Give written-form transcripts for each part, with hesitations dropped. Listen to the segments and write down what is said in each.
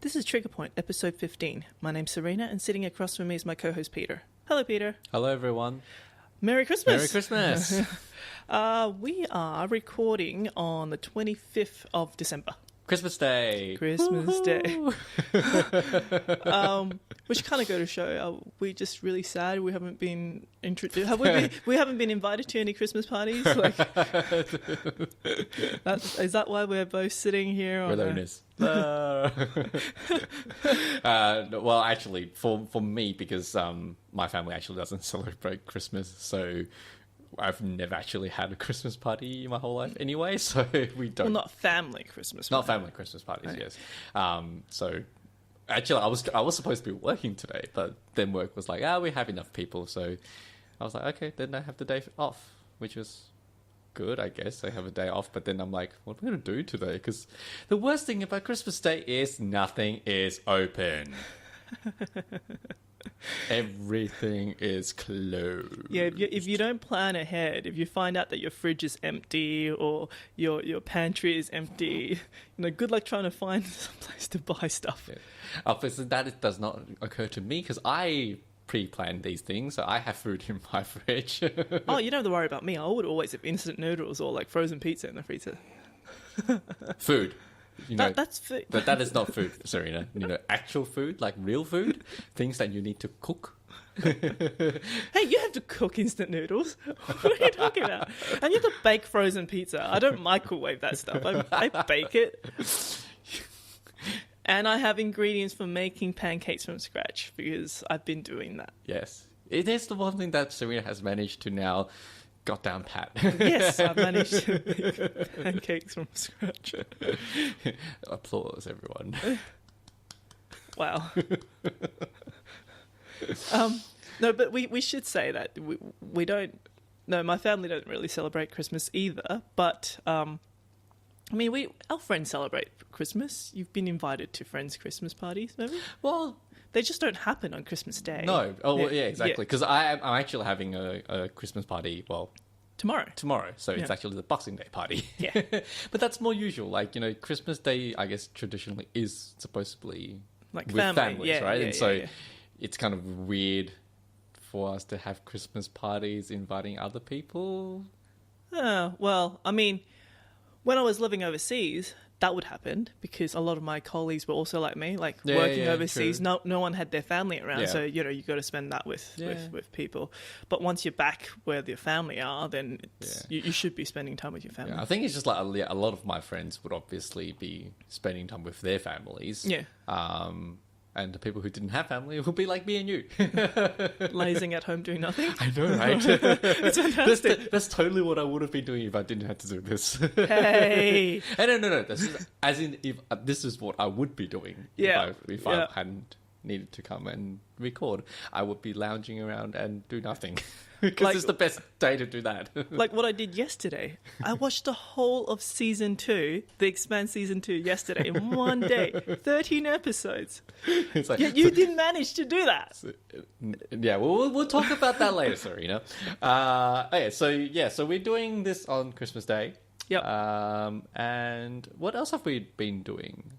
This is Trigger Point, episode 15. My name's Serena, and sitting across from me is my co-host Peter. Hello, Peter. Hello, everyone. Merry Christmas. Merry Christmas. We are recording on the 25th of December. Christmas Day. Christmas Day. Which kind of go to show, we're just really sad we haven't been introduced. We haven't been invited to any Christmas parties. Is that why we're both sitting here? We're loners. Well, actually, for me, because my family actually doesn't celebrate Christmas, so I've never actually had a Christmas party in my whole life anyway, so we don't. Well, not family Christmas. Not family Christmas parties, right. Yes. So actually, I was supposed to be working today, but then work was like, we have enough people, so I was like, okay, then I have the day off, which was good, I guess. I have a day off, but then I'm like, what am I going to do today? Because the worst thing about Christmas Day is nothing is open. Everything is closed. Yeah, if you don't plan ahead, if you find out that your fridge is empty or your pantry is empty, good luck trying to find some place to buy stuff. Yeah. Obviously, that does not occur to me because I pre-plan these things, so I have food in my fridge. Oh, you don't have to worry about me. I would always have instant noodles or like frozen pizza in the freezer. Food. That's food. But that is not food, Serena. Actual food, like real food, things that you need to cook. Hey, you have to cook instant noodles. What are you talking about? And you have to bake frozen pizza. I don't microwave that stuff. I bake it. And I have ingredients for making pancakes from scratch because I've been doing that. Yes. It is the one thing that Serena has managed to now got down pat. Yes, I've managed to make pancakes from scratch. Applause, everyone. Wow. No, but we should say that we don't. No, my family don't really celebrate Christmas either. But our friends celebrate Christmas. You've been invited to friends' Christmas parties, maybe? Well, they just don't happen on Christmas Day. No. Oh, yeah, well, yeah, exactly. Because I'm actually having a Christmas party, tomorrow. So it's actually the Boxing Day party. Yeah. But that's more usual. Like, Christmas Day, I guess, traditionally is supposed to be like with families, right? And so yeah. It's kind of weird for us to have Christmas parties inviting other people. Well, when I was living overseas, that would happen because a lot of my colleagues were also like me, working overseas. True. No one had their family around, so you got to spend that with people. But once you're back where your family are, then you should be spending time with your family. Yeah, I think it's just like a lot of my friends would obviously be spending time with their families. Yeah. And the people who didn't have family would be like me and you. Lazing at home doing nothing. I know, right? It's fantastic. That's totally what I would have been doing if I didn't have to do this. Hey. No. This is what I would be doing if I hadn't needed to come and record. I would be lounging around and do nothing. Because it's the best day to do that. Like what I did yesterday. I watched the whole of season 2, the Expanse season 2 yesterday in one day. 13 episodes. It's like, Yet you didn't manage to do that. Yeah, we'll talk about that later, Serena. So we're doing this on Christmas Day. Yep. And what else have we been doing?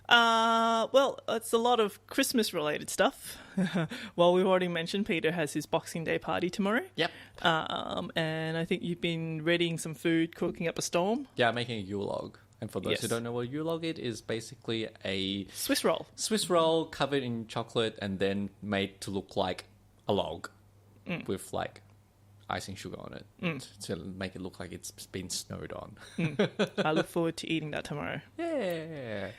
Well, it's a lot of Christmas-related stuff. Well, we've already mentioned Peter has his Boxing Day party tomorrow. Yep. And I think you've been readying some food, cooking up a storm. Yeah, making a Yule log. And for those who don't know what a Yule log is basically a Swiss roll. Swiss roll covered in chocolate and then made to look like a log with like icing sugar on it to make it look like it's been snowed on. I look forward to eating that tomorrow. Yeah.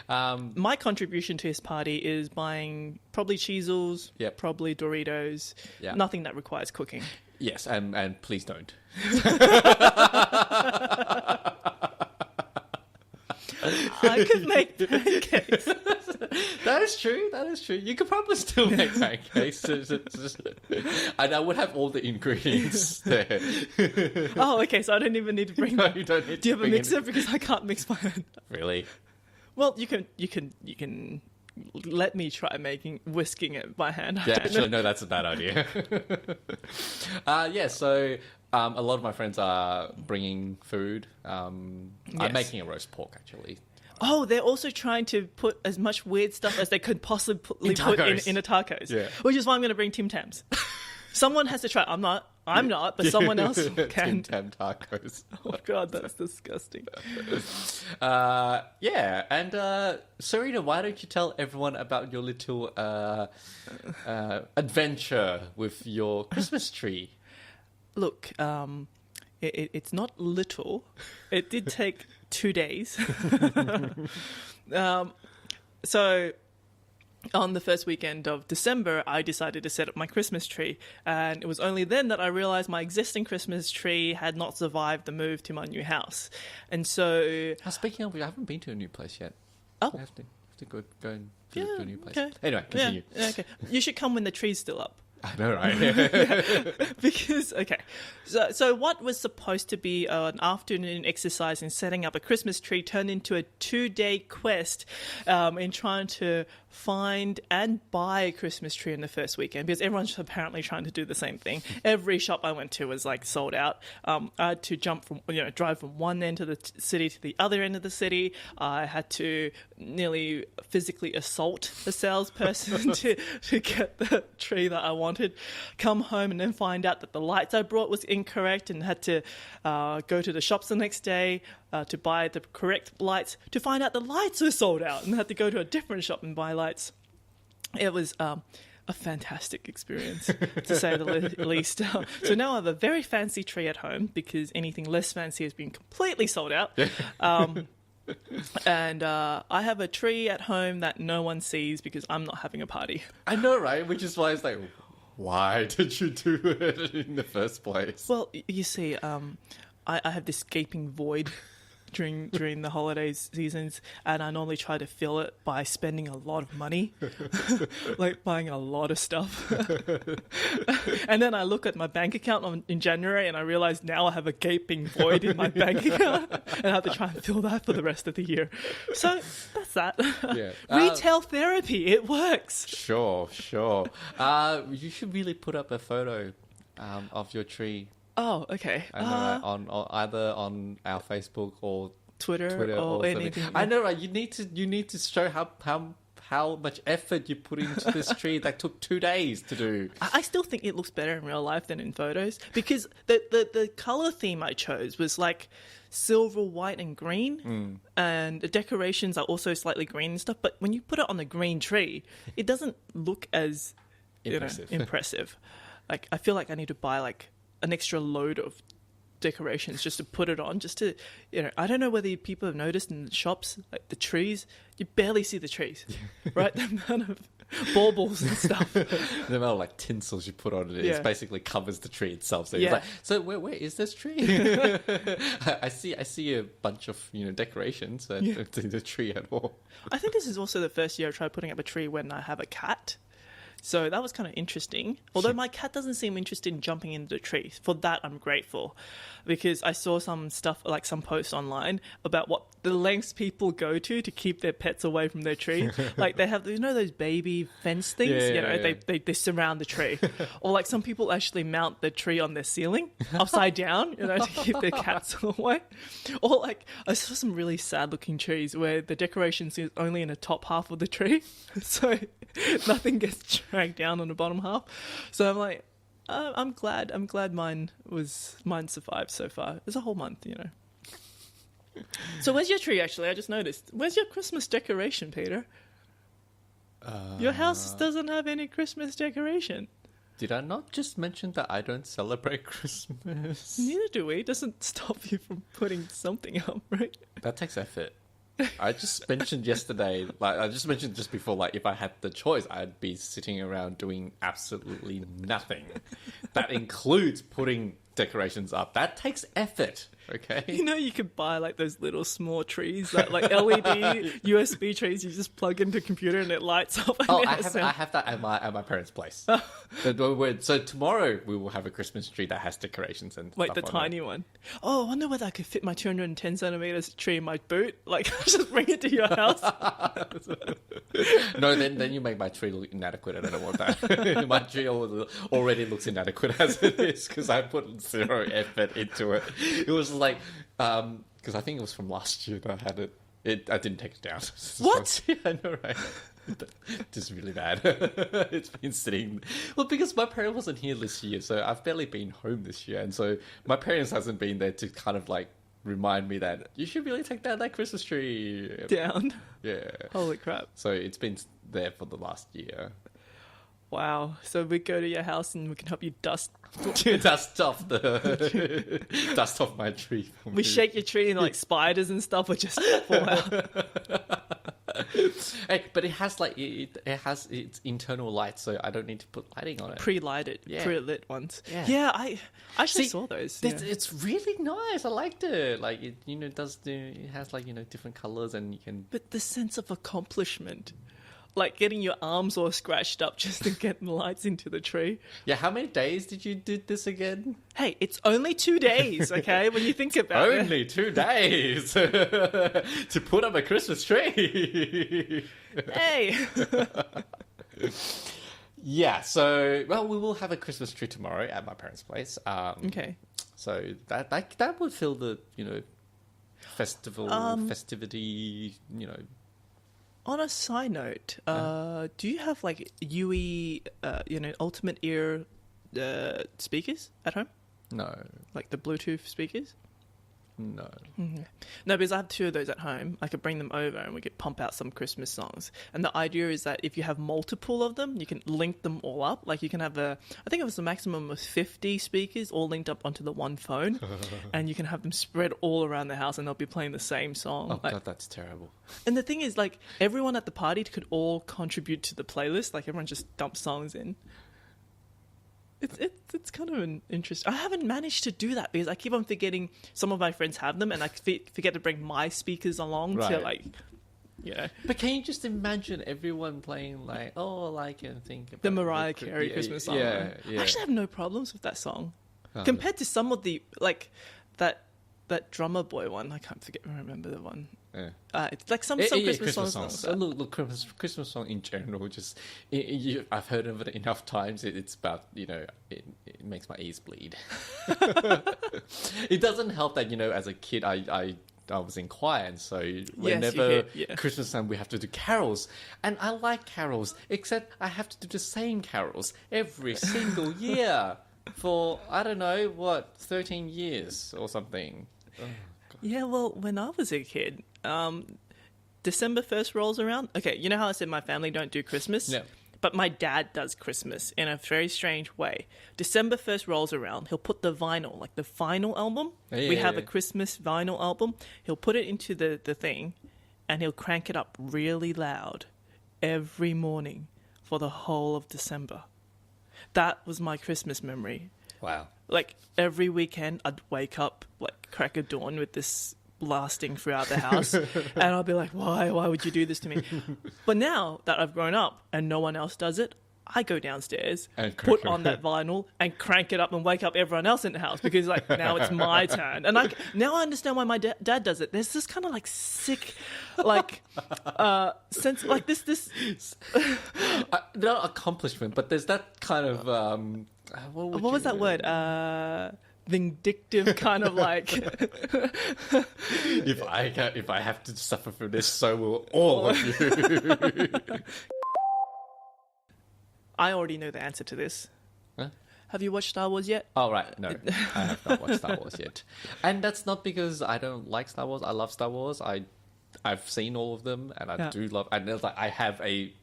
My contribution to his party is buying probably Cheezels, probably Doritos, nothing that requires cooking. Yes, and please don't. I could make pancakes. That is true. You could probably still make pancakes. And I would have all the ingredients there. Oh, okay, so I don't even need to bring No, you don't need Do you to have a bring mixer? any- Because I can't mix my own. Really? Well, you can let me try whisking it by hand. Yeah, actually, no, that's a bad idea. So a lot of my friends are bringing food. I'm Yes. making a roast pork, actually. Oh, they're also trying to put as much weird stuff as they could possibly put in a tacos. Yeah. Which is why I'm going to bring Tim Tams. Someone has to try. I'm not, but someone else can. Tim Tam tacos. Oh, God, that's disgusting. Yeah, and Serena, why don't you tell everyone about your little adventure with your Christmas tree? Look, it's not little. It did take 2 days. So on the first weekend of December, I decided to set up my Christmas tree. And it was only then that I realized my existing Christmas tree had not survived the move to my new house. And so... Speaking of, I haven't been to a new place yet. Oh. I have to go and visit to a new place. Okay. Anyway, continue. Yeah, okay. You should come when the tree's still up. I know, right? Because, okay, so what was supposed to be an afternoon exercise in setting up a Christmas tree turned into a 2-day quest in trying to find and buy a Christmas tree in the first weekend, because everyone's apparently trying to do the same thing. Every shop I went to was like sold out. I had to drive from one end of the city to the other end of the city. I had to nearly physically assault the salesperson to get the tree that I wanted. Come home and then find out that the lights I brought was incorrect, and had to go to the shops the next day to buy the correct lights, to find out the lights were sold out, and had to go to a different shop and buy lights. It was a fantastic experience, to say the least. So now I have a very fancy tree at home, because anything less fancy has been completely sold out. And I have a tree at home that no one sees because I'm not having a party. I know, right? Which is why it's like, why did you do it in the first place? Well, you see, I have this gaping void during the holidays seasons, and I normally try to fill it by spending a lot of money, like buying a lot of stuff. And then I look at my bank account in January, and I realize now I have a gaping void in my bank account, and I have to try and fill that for the rest of the year. So that's that. Yeah. Retail therapy, it works. Sure. You should really put up a photo of your tree. Oh, okay. I know, on either on our Facebook or Twitter or anything. I know, right? You need to show how much effort you put into this tree that took 2 days to do. I still think it looks better in real life than in photos, because the color theme I chose was like silver, white, and green, and the decorations are also slightly green and stuff. But when you put it on the green tree, it doesn't look as impressive. Like, I feel like I need to buy like an extra load of decorations just to put it on, just to, I don't know whether people have noticed in the shops, like the trees, you barely see the trees, right? The amount of baubles and stuff. The amount of like tinsels you put on it, it basically covers the tree itself. So it's like, so where is this tree? I see a bunch of decorations, but I don't see the tree at all. I think this is also the first year I tried putting up a tree when I have a cat. So that was kind of interesting. Although my cat doesn't seem interested in jumping into the tree. For that, I'm grateful. Because I saw some stuff, like some posts online, about what the lengths people go to keep their pets away from their tree. Like they have, those baby fence things? They surround the tree. Or like some people actually mount the tree on their ceiling, upside down, to keep their cats away. Or like, I saw some really sad looking trees where the decorations is only in the top half of the tree. So nothing gets dragged down on the bottom half. So I'm like, I'm glad mine survived so far. It's a whole month, So where's your tree, actually? I just noticed. Where's your Christmas decoration, Peter? Your house doesn't have any Christmas decoration. Did I not just mention that I don't celebrate Christmas? Neither do we. It doesn't stop you from putting something up, right? That takes effort. I just mentioned yesterday, just before, like, if I had the choice, I'd be sitting around doing absolutely nothing. That includes putting decorations up. That takes effort, okay? You could buy, like, those little small trees, like LED USB trees you just plug into a computer and it lights up. I have that at my parents' place. So tomorrow we will have a Christmas tree that has decorations and Wait, stuff the on tiny one? Oh, I wonder whether I could fit my 210 centimeters tree in my boot. Like, just bring it to your house. No, then you make my tree look inadequate, and I don't want that. My tree already looks inadequate as it is, because I put zero effort into it. It was like, because I think it was from last year that I had it I didn't take it down. What? Yeah, I know, right? Just really bad. It's been sitting... Well, because my parent wasn't here this year, so I've barely been home this year. And so my parents hasn't been there to kind of like remind me that you should really take down that Christmas tree. Down? Yeah. Holy crap. So it's been there for the last year. Wow. So we go to your house and we can help you dust dust off dust off my tree. We shake your tree and like spiders and stuff would just fall out. Hey, but it has like it has its internal light, so I don't need to put lighting on it. Pre-lighted, Yeah. pre-lit ones. Yeah. Yeah, I actually See, saw those. It's really nice. I liked it. Like it, it has like different colors, and you can. But the sense of accomplishment, like getting your arms all scratched up just to get the lights into the tree. Yeah, how many days did you do this again? Hey, it's only 2 days, okay? When you think about it. Only 2 days to put up a Christmas tree. Hey. Yeah, so we will have a Christmas tree tomorrow at my parents' place. Okay. So that would fill the festivity. On a side note, do you have like UE, ultimate ear speakers at home? No. Like the Bluetooth speakers? No. Mm-hmm. No, because I have 2 of those at home. I could bring them over and we could pump out some Christmas songs. And the idea is that if you have multiple of them, you can link them all up. Like you can have I think it was a maximum of 50 speakers all linked up onto the one phone. And you can have them spread all around the house and they'll be playing the same song. Oh, God, that's terrible. And the thing is, like, everyone at the party could all contribute to the playlist. Like, everyone just dumps songs in. It's kind of an interest. I haven't managed to do that because I keep on forgetting some of my friends have them, and I forget to bring my speakers along to like, But can you just imagine everyone playing like, I can think about the Mariah Carey Christmas song? Yeah. I actually have no problems with that song compared to some of the that drummer boy one. I can't remember the one. Yeah. It's like some Christmas songs. Look, Christmas song in general, just I've heard of it enough times. It's about it makes my ears bleed. It doesn't help that as a kid I was in choir, and so whenever Christmas time we have to do carols, and I like carols, except I have to do the same carols every single year for 13 years or something. Oh, yeah, well, when I was a kid, December 1st rolls around. Okay, you know how I said my family don't do Christmas? Yeah. But my dad does Christmas in a very strange way. December 1st rolls around, he'll put the vinyl, like the vinyl album. We have a Christmas vinyl album. He'll put it into the thing, and he'll crank it up really loud every morning for the whole of December. That was my Christmas memory. Wow. Like, every weekend, I'd wake up, like, crack of dawn with this blasting throughout the house. And I'll be like, why would you do this to me? But now that I've grown up and no one else does it, I go downstairs, and put on that vinyl and crank it up and wake up everyone else in the house because, like, now it's my turn. And now I understand why my dad does it. There's this kind of, like, sick, like, sense, like this... not accomplishment, but there's that kind of... what was that word? Vindictive kind of like. If I have to suffer from this, so will all of you. I already know the answer to this. Huh? Have you watched Star Wars yet? Oh, right. No, I have not watched Star Wars yet. And that's not because I don't like Star Wars. I love Star Wars. I've seen all of them, and I do love... And it's like I have a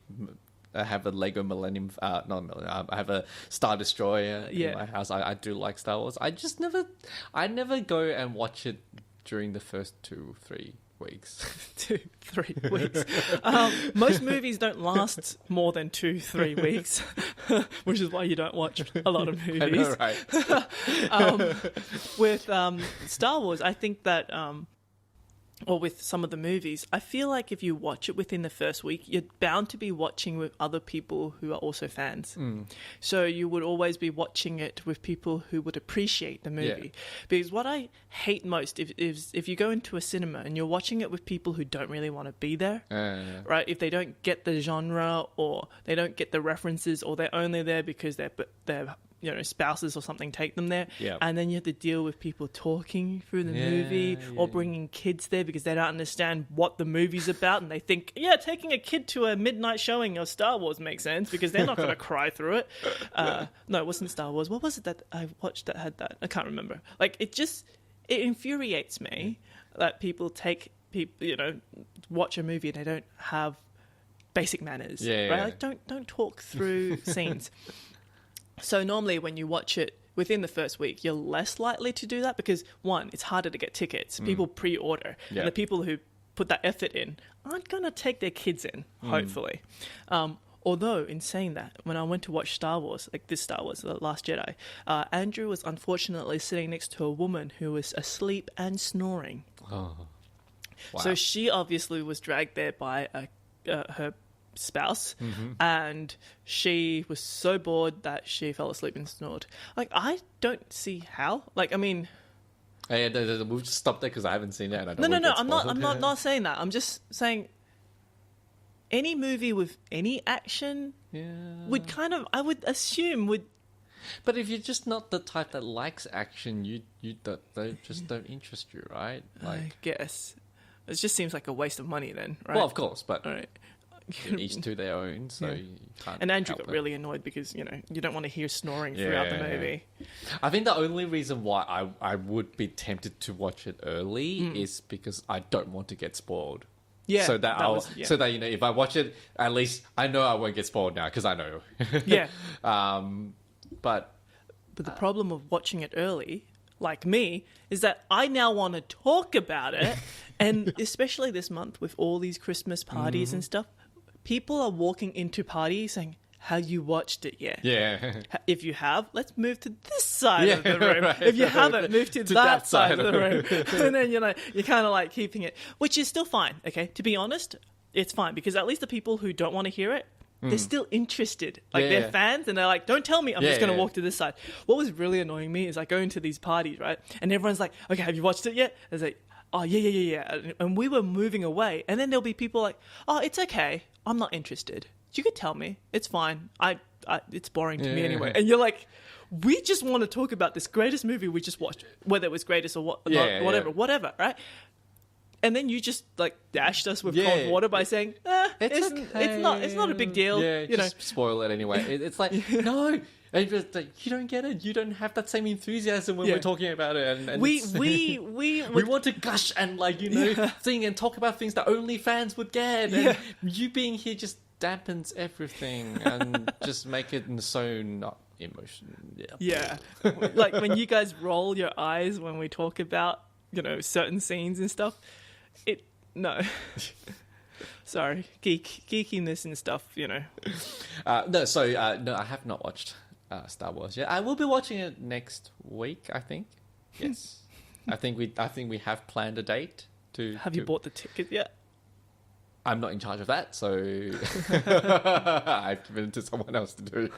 Lego Millennium... not Millennium. I have a Star Destroyer in my house. I do like Star Wars. I just never... I never go and watch it during the first 2-3 weeks. 2-3 weeks. Most movies don't last more than 2-3 weeks, which is why you don't watch a lot of movies. I know, right? With Star Wars, I think that... or with some of the movies, I feel like if you watch it within the first week, you're bound to be watching with other people who are also fans. So you would always be watching it with people who would appreciate the movie. Because what I hate most is if you go into a cinema and you're watching it with people who don't really want to be there, right? If they don't get the genre or they don't get the references or they're only there because they're spouses or something take them there. Yeah. And then you have to deal with people talking through the movie or bringing kids there because they don't understand what the movie's about. And they think, taking a kid to a midnight showing of Star Wars makes sense because they're not going to cry through it. No, it wasn't Star Wars. What was it that I watched that had that? I can't remember. Like, it infuriates me that people watch a movie and they don't have basic manners, right? Yeah. Like, don't talk through scenes. So normally when you watch it within the first week, you're less likely to do that because, one, it's harder to get tickets. People pre-order. Yeah. And the people who put that effort in aren't going to take their kids in, hopefully. Although, in saying that, when I went to watch Star Wars, like this Star Wars, The Last Jedi, Andrew was unfortunately sitting next to a woman who was asleep and snoring. Oh. Wow. So she obviously was dragged there by her spouse, and she was so bored that she fell asleep and snored. Like, I don't see how. Like, I mean, we'll just stop there because I haven't seen it. And I don't no. I'm not saying that. I'm just saying any movie with any action would I would assume would. But if you're just not the type that likes action, they just don't interest you, right? Like, I guess it just seems like a waste of money then, right? well, of course, but. All right. Each to their own, so you can't. And Andrew help got it. really annoyed because you don't want to hear snoring throughout the movie. I think the only reason why I would be tempted to watch it early is because I don't want to get spoiled. Yeah, So that if I watch it, at least I know I won't get spoiled now because I know. Yeah. But the problem of watching it early, like me, is that I now want to talk about it, and especially this month with all these Christmas parties and stuff. People are walking into parties saying, have you watched it yet? Yeah. If you have, let's move to this side of the room. Right. If you haven't, move to that side of the room. And then, you're kind of like keeping it, which is still fine, okay? To be honest, it's fine because at least the people who don't want to hear it, they're still interested. Like, they're fans and they're like, don't tell me, I'm just going to walk to this side. What was really annoying me is I go into these parties, right? And everyone's like, okay, have you watched it yet? I was like, oh, yeah. And we were moving away. And then there'll be people like, oh, it's okay. I'm not interested. You could tell me. It's fine. It's boring to me anyway. And you're like, we just want to talk about this greatest movie we just watched, whether it was greatest or whatever, right? And then you just like dashed us with cold water by saying, it's okay. It's not a big deal. Yeah, just spoil it anyway. It's like, no. And just like, you don't get it. You don't have that same enthusiasm when we're talking about it. And we want to gush and sing and talk about things that only fans would get. And you being here just dampens everything and just make it so not emotion. Yeah. Like when you guys roll your eyes when we talk about, certain scenes and stuff. No. Sorry. Geekiness and stuff, No, I have not watched Star Wars yet. I will be watching it next week, I think. Yes. I think we have planned a date to. Have you bought the ticket yet? I'm not in charge of that, so I've given it to someone else to do.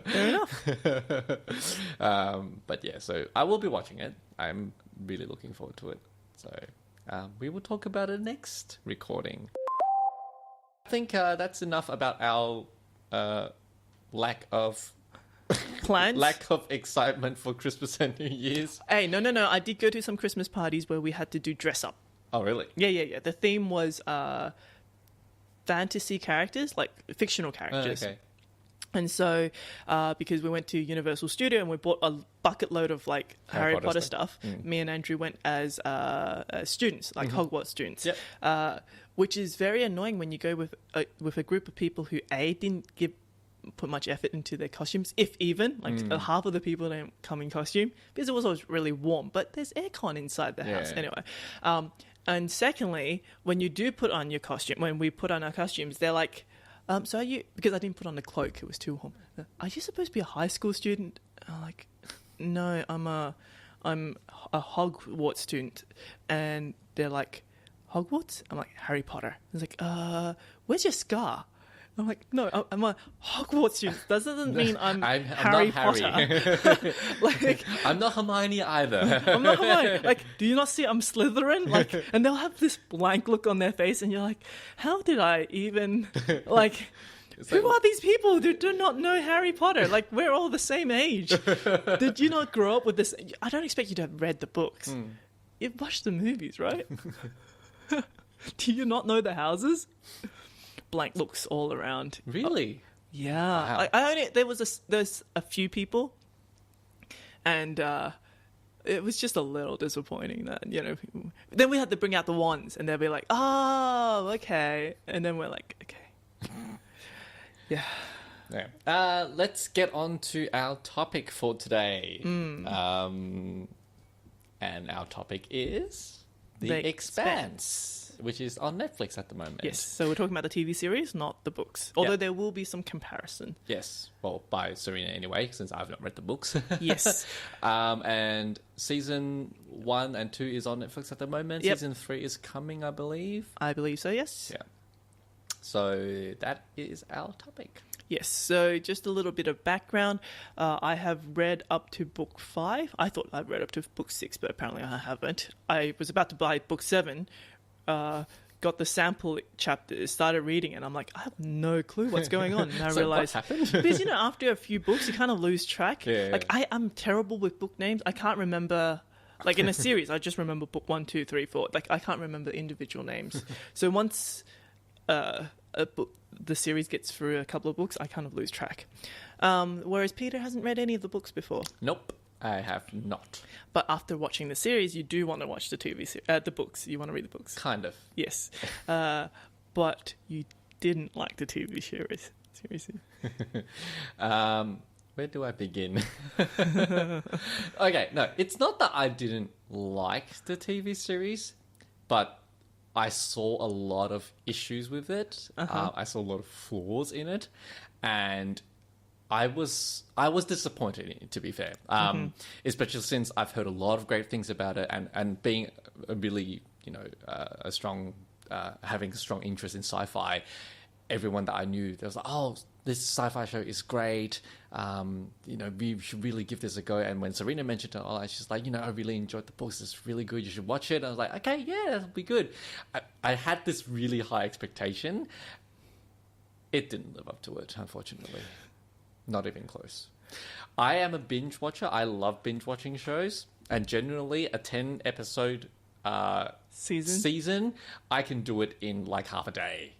Fair enough. But yeah, so I will be watching it. I'm really looking forward to it. So we will talk about it next recording. I think that's enough about our lack of plans, lack of excitement for Christmas and New Year's. Hey, no. I did go to some Christmas parties where we had to do dress up. Oh, really? Yeah. The theme was fantasy characters, like fictional characters. Okay. And so, because we went to Universal Studio and we bought a bucket load of like Harry Potter stuff, me and Andrew went as students, like Hogwarts students. Yep. Which is very annoying when you go with a group of people who didn't put much effort into their costumes, if even. Like half of the people don't come in costume because it was always really warm, but there's aircon inside the house anyway. And secondly, when you do put on your costume, when we put on our costumes, they're like, so are you, because I didn't put on a cloak, it was too warm. Are you supposed to be a high school student? I'm like, no, I'm a Hogwarts student. And they're like, Hogwarts? I'm like, Harry Potter. It's like, where's your scar? I'm like, no, I'm a Hogwarts student. That doesn't mean I'm Harry Potter. Like, I'm not Hermione either. I'm not Hermione. Like, do you not see I'm Slytherin? Like, and they'll have this blank look on their face, and you're like, how did I even, like, Who are these people who do not know Harry Potter? Like, we're all the same age. Did you not grow up with this? I don't expect you to have read the books. You've watched the movies, right? Do you not know the houses? Blank looks all around. Really? Yeah. Wow. There's a few people, and it was just a little disappointing that, then we had to bring out the wands, and they'll be like, oh, okay. And then we're like, okay. Yeah. Let's get on to our topic for today. And our topic is The Expanse, which is on Netflix at the moment. Yes, so we're talking about the TV series, not the books. Although there will be some comparison. Yes, well, by Serena anyway, since I've not read the books. Yes. And season 1 and 2 is on Netflix at the moment. Yep. Season 3 is coming, I believe. I believe so, yes. Yeah. So that is our topic. Yes, so just a little bit of background. I have read up to book 5. I thought I'd read up to book 6, but apparently I haven't. I was about to buy book 7, got the sample chapters, started reading it, and I'm like, I have no clue what's going on. And I realized, what happened? Because, after a few books, you kind of lose track. Yeah. Like, I'm terrible with book names. I can't remember... Like, in a series, I just remember book 1, 2, 3, 4. Like, I can't remember individual names. So once... the series gets through a couple of books, I kind of lose track. Whereas Peter hasn't read any of the books before. Nope, I have not. But after watching the series, you do want to watch the the books. You want to read the books. Kind of. Yes. But you didn't like the TV series. Seriously. Where do I begin? Okay, no, it's not that I didn't like the TV series, but I saw a lot of issues with it. I saw a lot of flaws in it, and I was disappointed in it, to be fair. Especially since I've heard a lot of great things about it, and being a really a strong having a strong interest in sci-fi. Everyone that I knew, they was like, "Oh, this sci-fi show is great. We should really give this a go." And when Serena mentioned it, she's like, "I really enjoyed the books. It's really good. You should watch it." And I was like, "Okay, yeah, that'll be good." I had this really high expectation. It didn't live up to it, unfortunately. Not even close. I am a binge watcher. I love binge watching shows, and generally a 10-episode season, I can do it in like half a day.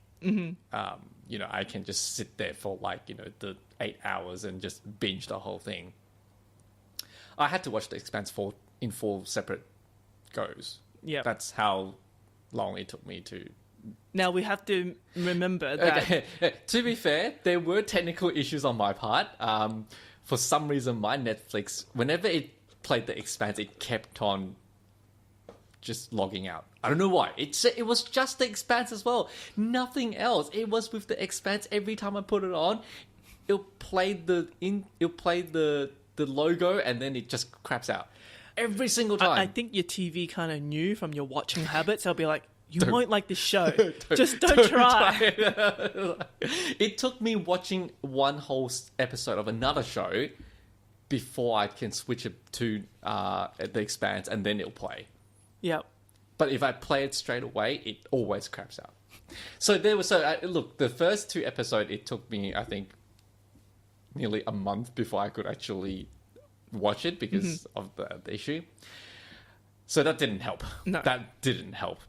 I can just sit there for the 8 hours and just binge the whole thing. I had to watch The Expanse in 4 separate goes. Yeah, that's how long it took me to. Now we have to remember that. Okay. To be fair, there were technical issues on my part. For some reason, my Netflix, whenever it played The Expanse, it kept on just logging out. I don't know why. It was just The Expanse as well. Nothing else. It was with The Expanse. Every time I put it on, it'll play the logo, and then it just craps out. Every single time. I think your TV kind of knew from your watching habits. I'll be like, you won't like this show. Just don't try. It took me watching one whole episode of another show before I can switch it to The Expanse, and then it'll play. Yep. But if I play it straight away, it always craps out. So look, the first 2 episodes, it took me, I think, nearly a month before I could actually watch it because of the issue. So that didn't help. No. That didn't help.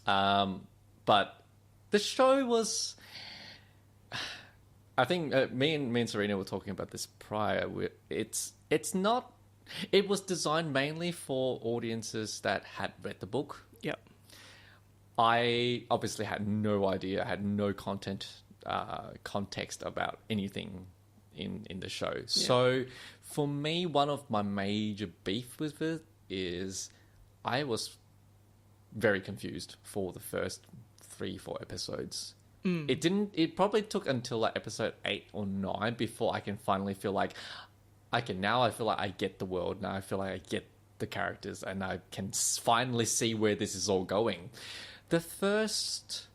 But the show was... I think me and Serena were talking about this prior. It's not... It was designed mainly for audiences that had read the book. Yep. I obviously had no idea. I had no context about anything in the show. Yeah. So for me, one of my major beef with it is I was very confused for the first 3-4 episodes. It probably took until like episode 8 or 9 before I can finally feel like I feel like I get the world. Now I feel like I get the characters, and I can finally see where this is all going. The first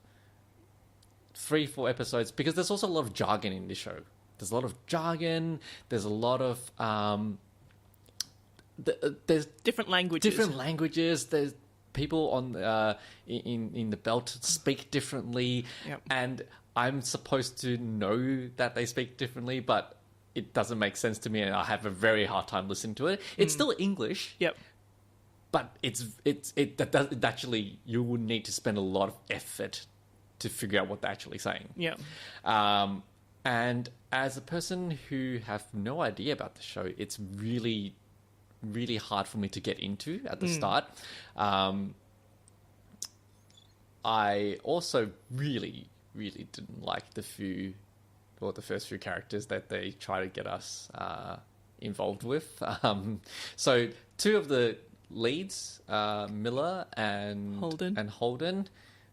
3-4 episodes, because there's also a lot of jargon in this show. There's a lot of jargon. There's a lot of there's different languages. There's people on in the belt speak differently, and I'm supposed to know that they speak differently, but it doesn't make sense to me, and I have a very hard time listening to it. It's still English. But it actually, you would need to spend a lot of effort to figure out what they're actually saying. And as a person who have no idea about the show, it's really, really hard for me to get into at the start. I also really, really didn't like the first few characters that they try to get us involved with. So two of the leads, Miller and Holden.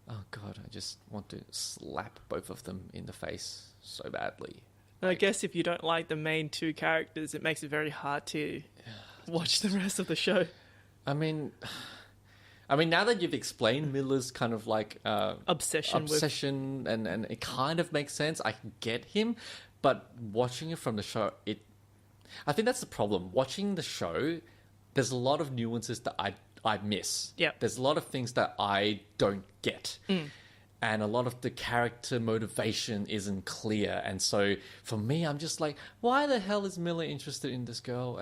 Oh God, I just want to slap both of them in the face so badly. I guess if you don't like the main two characters, it makes it very hard to watch the rest of the show. I mean, now that you've explained Miller's kind of like obsession, and it kind of makes sense. I can get him, but watching it from the show, I think that's the problem. Watching the show, there's a lot of nuances that I miss. There's a lot of things that I don't get. And a lot of the character motivation isn't clear. And so for me, I'm just like, why the hell is Miller interested in this girl?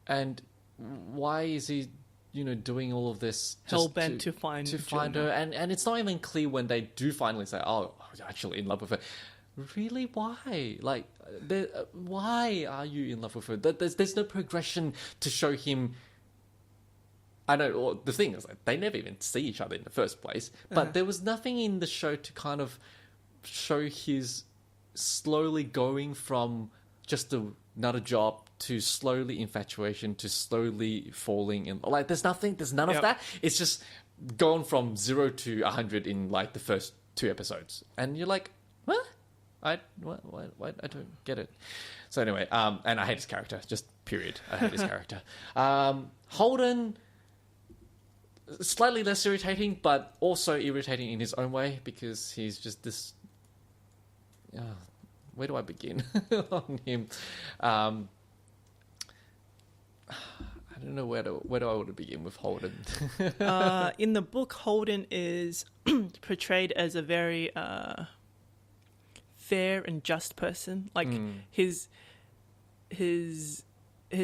And why is he, doing all of this hell-bent to find her? And it's not even clear when they do finally say, oh, I'm actually in love with her. Really? Why? Like, why are you in love with her? There's no progression to show him. I know, well, the thing is, like, they never even see each other in the first place, but there was nothing in the show to kind of show his slowly going from just another job to slowly infatuation to slowly falling in. Like, there's none of that. It's just gone from 0 to 100 in like the first 2 episodes, and you're like, what? I don't get it. So anyway, and I hate his character. Just period. I hate his character. Holden, slightly less irritating, but also irritating in his own way because he's just this. Where do I begin on him? I don't know where do I want to begin with Holden. In the book, Holden is portrayed as a very fair and just person. Like his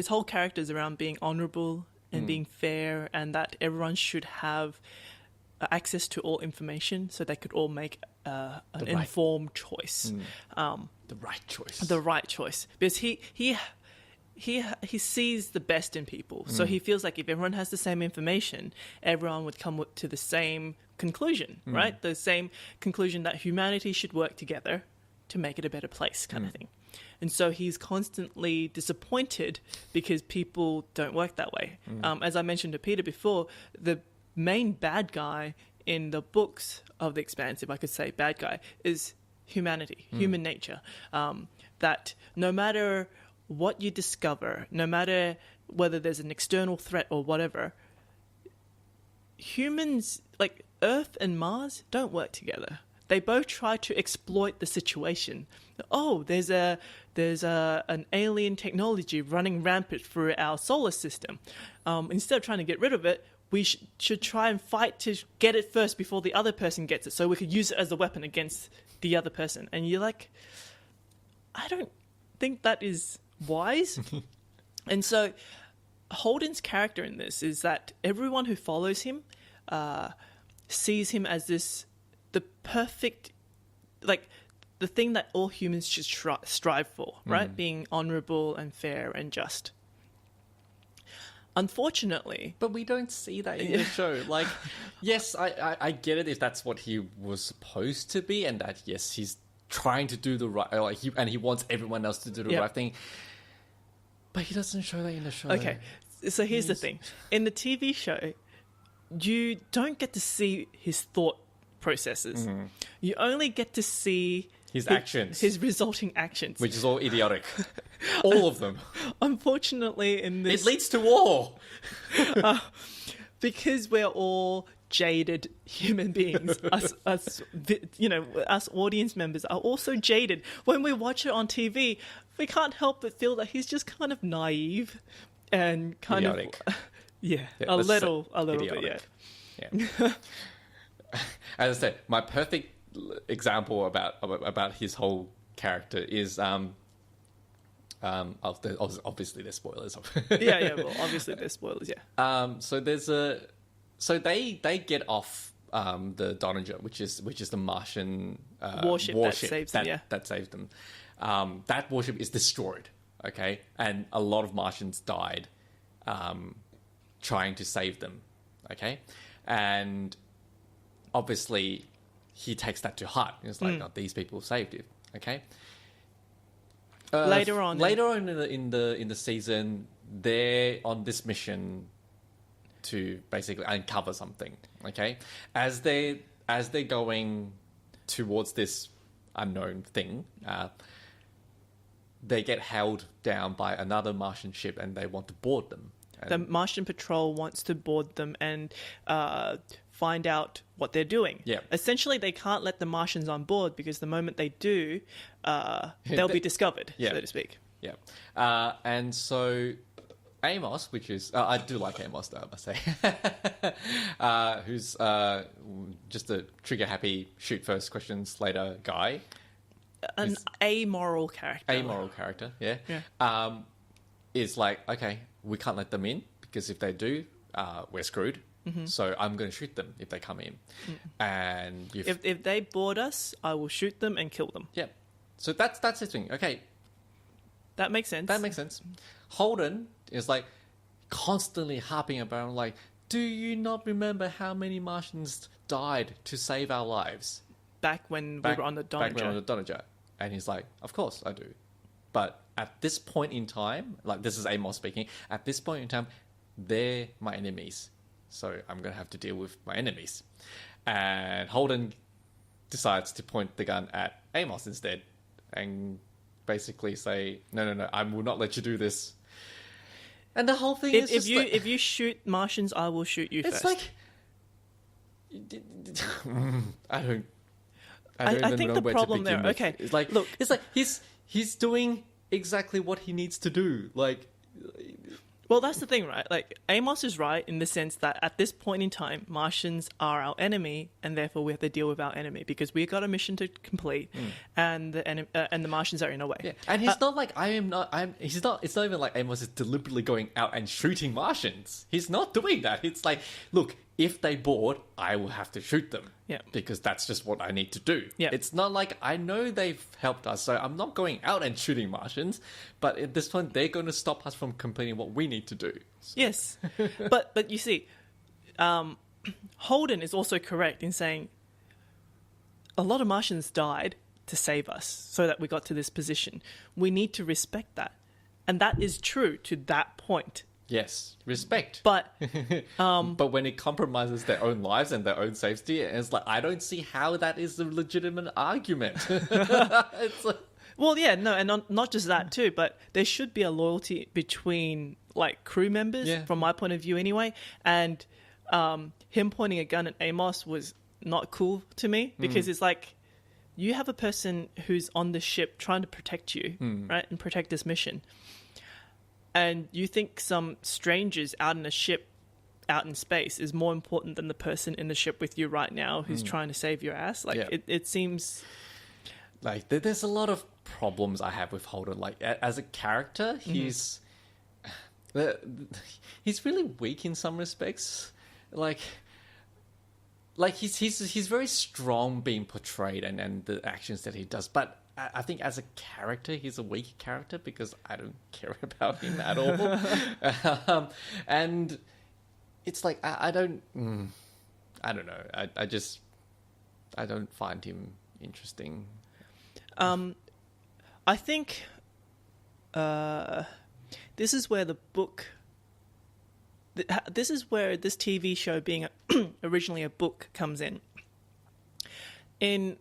whole character is around being honorable and being fair, and that everyone should have access to all information so they could all make an informed choice. The right choice. The right choice. Because he sees the best in people. So he feels like if everyone has the same information, everyone would come to the same conclusion, right? The same conclusion that humanity should work together to make it a better place, kind of thing. And so he's constantly disappointed because people don't work that way. As I mentioned to Peter before, the main bad guy in the books of The Expanse, if I could say bad guy, is humanity, human nature. That no matter what you discover, no matter whether there's an external threat or whatever, humans, like Earth and Mars, don't work together. They both try to exploit the situation. Oh, there's an alien technology running rampant through our solar system. Instead of trying to get rid of it, we should try and fight to get it first before the other person gets it, so we could use it as a weapon against the other person. And you're like, I don't think that is wise. And so Holden's character in this is that everyone who follows him sees him as the perfect, like the thing that all humans should strive for, right? Being honorable and fair and just. Unfortunately... But we don't see that in the show. Like, yes, I get it if that's what he was supposed to be, and that, yes, he's trying to do the right... and he wants everyone else to do the right thing. But he doesn't show that in the show. Okay, so here's the thing. In the TV show, you don't get to see his thought processes. You only get to see... His actions. His resulting actions. Which is all idiotic. All of them. Unfortunately, in this... It leads to war! Because we're all jaded human beings, us audience members are also jaded. When we watch it on TV, we can't help but feel that he's just kind of naive and kind idiotic. of... Yeah, Yeah, a let's little bit, idiotic. yeah. Yeah. As I said, my perfect example about his whole character is obviously there's spoilers. Yeah. Well, obviously there's spoilers. Yeah. So they get off the Doninger, which is the Martian Warship that saves them. Yeah. that saved them. That warship is destroyed. Okay, and a lot of Martians died trying to save them. Okay, and obviously he takes that to heart. It's like, oh, these people saved you. Okay. Later on in the season, they're on this mission to basically uncover something. Okay, as they're going towards this unknown thing, they get held down by another Martian ship, and they want to board them. The Martian patrol wants to board them and find out what they're doing. Yeah. Essentially, they can't let the Martians on board because the moment they do, they'll be discovered, so to speak. Yeah. And so Amos, which is... I do like Amos, though, I must say. Who's just a trigger-happy, shoot-first-questions-later guy. An amoral character. Amoral character, yeah. Is like, okay, we can't let them in because if they do, we're screwed. Mm-hmm. So I'm going to shoot them if they come in. Mm-hmm. And if they board us, I will shoot them and kill them. Yeah. So that's the thing. Okay. That makes sense. Holden is like constantly harping about like, do you not remember how many Martians died to save our lives? Back when we were on the Doninger. And he's like, of course I do. But at this point in time, like this is Amos speaking, at this point in time, they're my enemies. So I'm going to have to deal with my enemies. And Holden decides to point the gun at Amos instead and basically say, no, I will not let you do this. And the whole thing is just if you shoot Martians, I will shoot you first. It's like... I think the problem there... With. Okay, it's like, look, it's like he's doing exactly what he needs to do. Like... Well, that's the thing, right? Like, Amos is right in the sense that at this point in time, Martians are our enemy, and therefore we have to deal with our enemy because we've got a mission to complete, and the Martians are in our way. Yeah, and he's not like He's not. It's not even like Amos is deliberately going out and shooting Martians. He's not doing that. It's like, look, if they board, I will have to shoot them. Yeah, because that's just what I need to do. Yeah, it's not like I know they've helped us, so I'm not going out and shooting Martians. But at this point, they're going to stop us from completing what we need to do. So. Yes, but you see, Holden is also correct in saying a lot of Martians died to save us, so that we got to this position. We need to respect that, and that is true to that point. Yes, respect. But but when it compromises their own lives and their own safety, it's like, I don't see how that is a legitimate argument. It's like... Well, yeah, no, and not just that too, but there should be a loyalty between like crew members, from my point of view anyway, and him pointing a gun at Amos was not cool to me because it's like, you have a person who's on the ship trying to protect you, right, and protect this mission. And you think some strangers out in a ship, out in space, is more important than the person in the ship with you right now who's trying to save your ass? Like, it seems... Like, there's a lot of problems I have with Holden. Like, as a character, he's really weak in some respects. Like he's very strong being portrayed and the actions that he does. But I think as a character, he's a weak character because I don't care about him at all. And it's like, I don't know. I don't find him interesting. I think this is where the book... This is where this TV show being originally a book comes in. In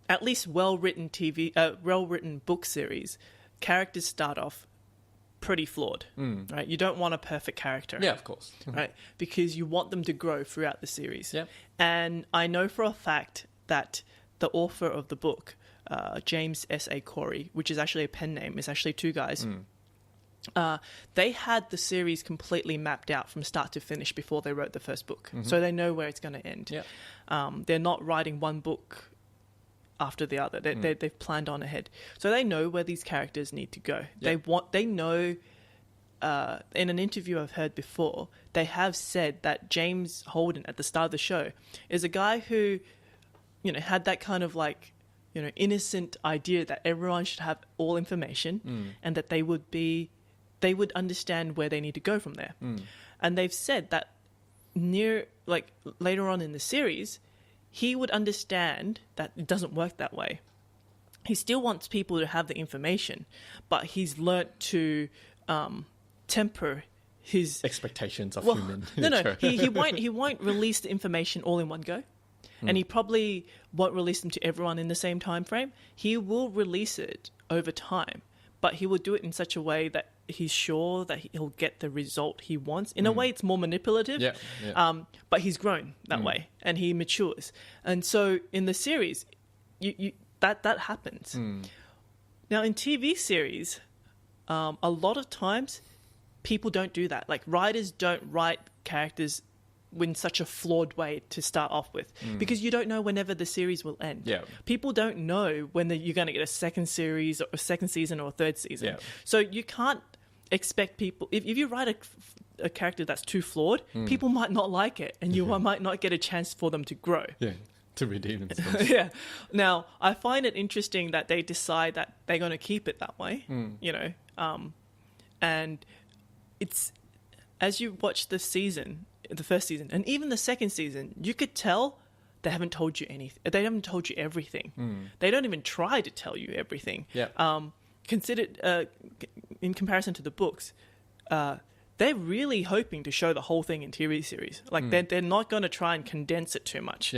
at least well-written book series, characters start off pretty flawed, right? You don't want a perfect character. Yeah, of course. Right? Because you want them to grow throughout the series. Yep. And I know for a fact that the author of the book, James S.A. Corey, which is actually a pen name, is actually two guys. they had the series completely mapped out from start to finish before they wrote the first book. So they know where it's going to end. They're not writing one book after the other. They've planned on ahead. So they know where these characters need to go. They know, in an interview I've heard before, they have said that James Holden at the start of the show is a guy who, had that kind of like, innocent idea that everyone should have all information and that they would understand where they need to go from there. And they've said that later on in the series, he would understand that it doesn't work that way. He still wants people to have the information, but he's learnt to temper his expectations of human nature. He won't release the information all in one go. And he probably won't release them to everyone in the same time frame. He will release it over time, but he will do it in such a way that he's sure that he'll get the result he wants. In a way, it's more manipulative, but he's grown that way and he matures. And so in the series, that happens. Now, in TV series, a lot of times people don't do that. Like, writers don't write characters in such a flawed way to start off with, because you don't know whenever the series will end. People don't know when you're going to get a second series or a second season or a third season. So you can't expect people, if you write a character that's too flawed, people might not like it, and you might not get a chance for them to grow. To redeem themselves. Now, I find it interesting that they decide that they're going to keep it that way, and it's, as you watch the first season, and even the second season, you could tell they haven't told you anything. They haven't told you everything. They don't even try to tell you everything. Considered in comparison to the books, they're really hoping to show the whole thing in TV series. Like they're not going to try and condense it too much.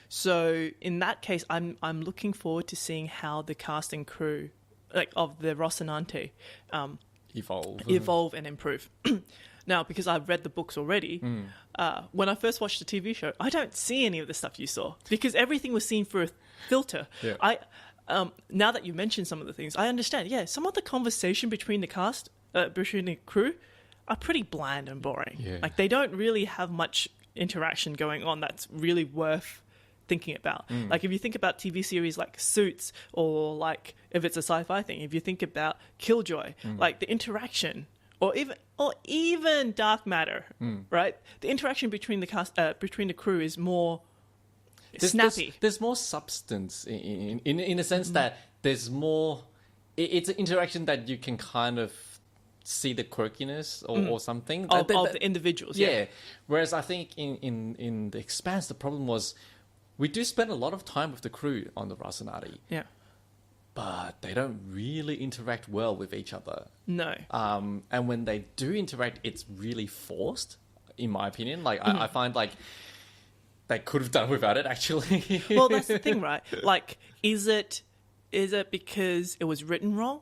So in that case, I'm looking forward to seeing how the cast and crew, like, of the Rocinante, evolve and improve. Now, because I've read the books already, when I first watched the TV show, I don't see any of the stuff you saw because everything was seen through a filter. Now that you mentioned some of the things, I understand. Yeah, some of the conversation between the cast, between the crew, are pretty bland and boring. Like, they don't really have much interaction going on that's really worth thinking about. Like, if you think about TV series like Suits, or like if it's a sci-fi thing, if you think about Killjoy, like the interaction, or even Dark Matter, right? The interaction between the cast, between the crew, is more snappy. There's more substance in a sense that there's more. It's an interaction that you can kind of see the quirkiness or something of the individuals. Whereas I think in the Expanse, the problem was we do spend a lot of time with the crew on the Rocinante. But they don't really interact well with each other. No. And when they do interact, it's really forced, in my opinion. Like, I find, like, they could have done without it, actually. Well, that's the thing, right? Like, is it because it was written wrong,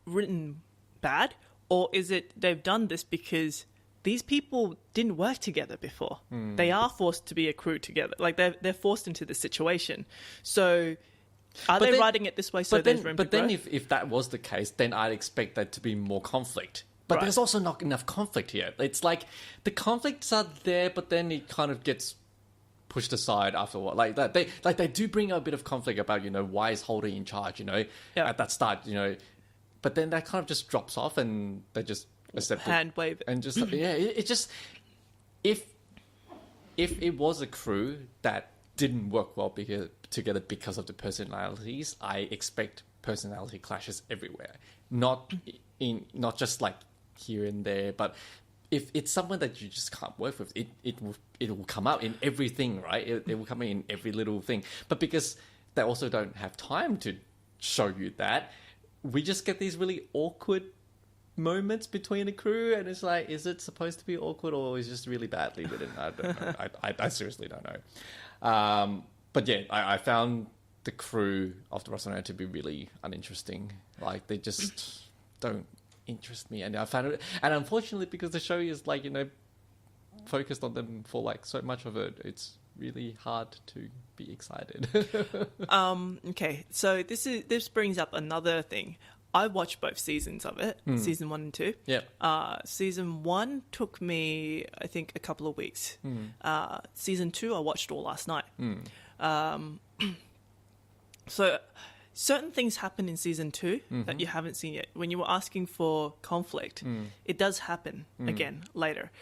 written bad, or is it they've done this because these people didn't work together before? They are forced to be a crew together. Like, they're forced into this situation. So, are they writing it this way so there's room to grow? But then if that was the case, then I'd expect there to be more conflict. But there's also not enough conflict here. It's like the conflicts are there, but then it kind of gets pushed aside after a while. Like that, they do bring a bit of conflict about, why is Holder in charge, at that start, but then that kind of just drops off and they just accept hand wave it. And just it just, if it was a crew that didn't work well together because of the personalities, I expect personality clashes everywhere. Not just like here and there, but if it's someone that you just can't work with, it will come out in everything, right? It will come in every little thing. But because they also don't have time to show you that, we just get these really awkward moments between the crew, and it's like, is it supposed to be awkward, or is it just really badly written? I don't know. I seriously don't know. But yeah, I found the crew of the Rocinante to be really uninteresting. Like, they just don't interest me, and I found it. And unfortunately, because the show is like, focused on them for like so much of it, it's really hard to be excited. Okay, so this brings up another thing. I watched both seasons of it, season 1 and 2. Yep. Season 1 took me, I think, a couple of weeks. Season 2, I watched all last night. So certain things happen in season 2 that you haven't seen yet. When you were asking for conflict, it does happen again later.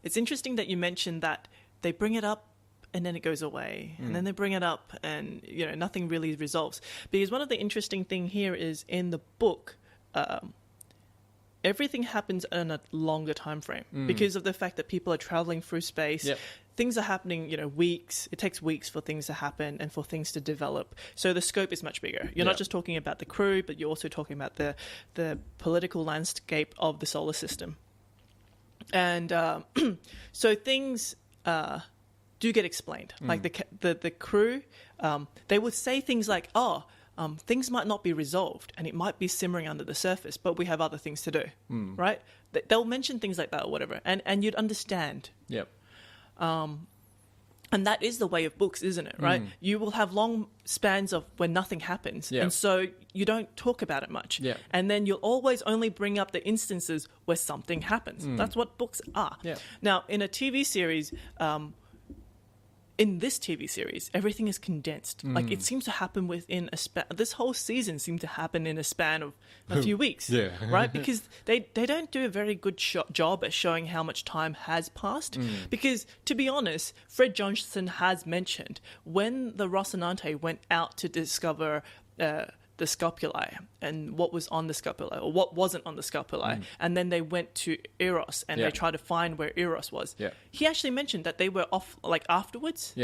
It's interesting that you mentioned that they bring it up and then it goes away, and then they bring it up and, you know, nothing really resolves. Because one of the interesting thing here is in the book, everything happens in a longer time frame because of the fact that people are traveling through space. Yep. Things are happening, you know, weeks. It takes weeks for things to happen and for things to develop. So the scope is much bigger. You're not just talking about the crew, but you're also talking about the political landscape of the solar system. And so things do get explained. Like the crew, they would say things like, things might not be resolved and it might be simmering under the surface, but we have other things to do, right? They'll mention things like that or whatever, and you'd understand. Yep. And that is the way of books, isn't it, right? You will have long spans of when nothing happens, and so you don't talk about it much. Yeah. And then you'll always only bring up the instances where something happens. That's what books are. Yeah. Now, in a TV series... in this TV series, everything is condensed. Like, it seems to happen within a span. This whole season seemed to happen in a span of a few weeks, right? Because they don't do a very good job at showing how much time has passed. Because, to be honest, Fred Johnson has mentioned when the Rocinante went out to discover the scopuli and what was on the scopuli or what wasn't on the scopuli, and then they went to Eros and they tried to find where Eros was. He actually mentioned that they were off, like, afterwards.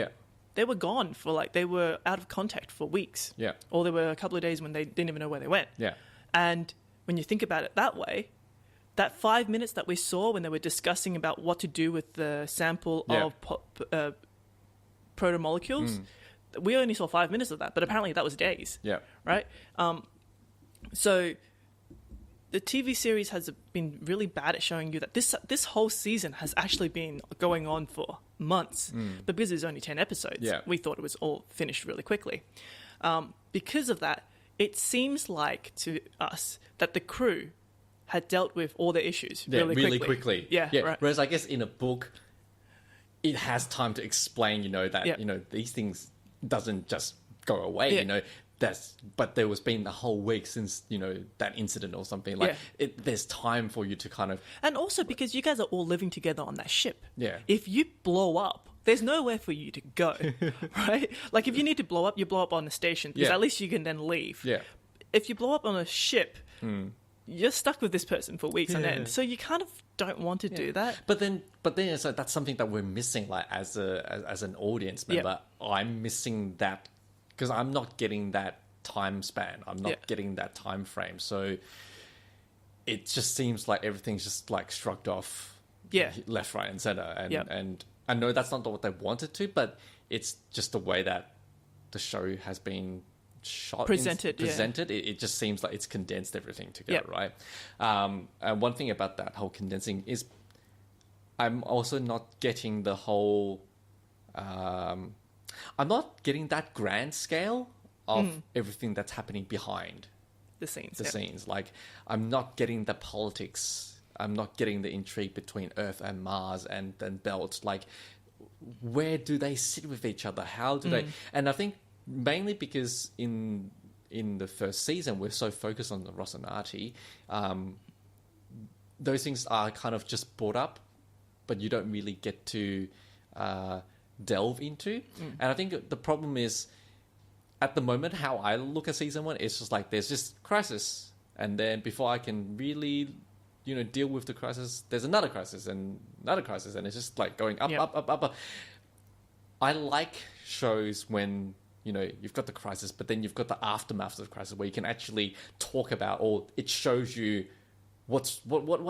They were gone for, like, they were out of contact for weeks. Or there were a couple of days when they didn't even know where they went. And when you think about it that way, that 5 minutes that we saw when they were discussing about what to do with the sample of protomolecules, we only saw 5 minutes of that, but apparently that was days. Right? So the TV series has been really bad at showing you that this whole season has actually been going on for months. But because there's only 10 episodes, we thought it was all finished really quickly. Because of that, it seems like to us that the crew had dealt with all the issues really quickly. Right. Whereas I guess in a book, it has time to explain, you know, that, you know, these things doesn't just go away, you know. But there was been the whole week since, you know, that incident or something. Like, there's time for you to kind of... And also because you guys are all living together on that ship. If you blow up, there's nowhere for you to go, right? Like, if you need to blow up, you blow up on the station, because at least you can then leave. If you blow up on a ship, you're stuck with this person for weeks on end. So you kind of don't want to do that. But then it's like, that's something that we're missing, like, as an audience member. I'm missing that because I'm not getting that time span. I'm not getting that time frame. So it just seems like everything's just, like, shrugged off left, right, and center. And I know that's not what they wanted to, but it's just the way that the show has been presented. It just seems like it's condensed everything together, right? And one thing about that whole condensing is I'm also not getting the whole... I'm not getting that grand scale of everything that's happening behind the scenes. Scenes. Like, I'm not getting the politics. I'm not getting the intrigue between Earth and Mars and Belt. Like, where do they sit with each other? How do they... And I think mainly because in the first season, we're so focused on the Rocinante, those things are kind of just brought up, but you don't really get to delve into. And I think the problem is, at the moment, how I look at season 1, it's just like there's just crisis, and then before I can really, you know, deal with the crisis, there's another crisis and another crisis, and it's just like going up. I like shows when, you know, you've got the crisis, but then you've got the aftermath of the crisis where you can actually talk about, or it shows you what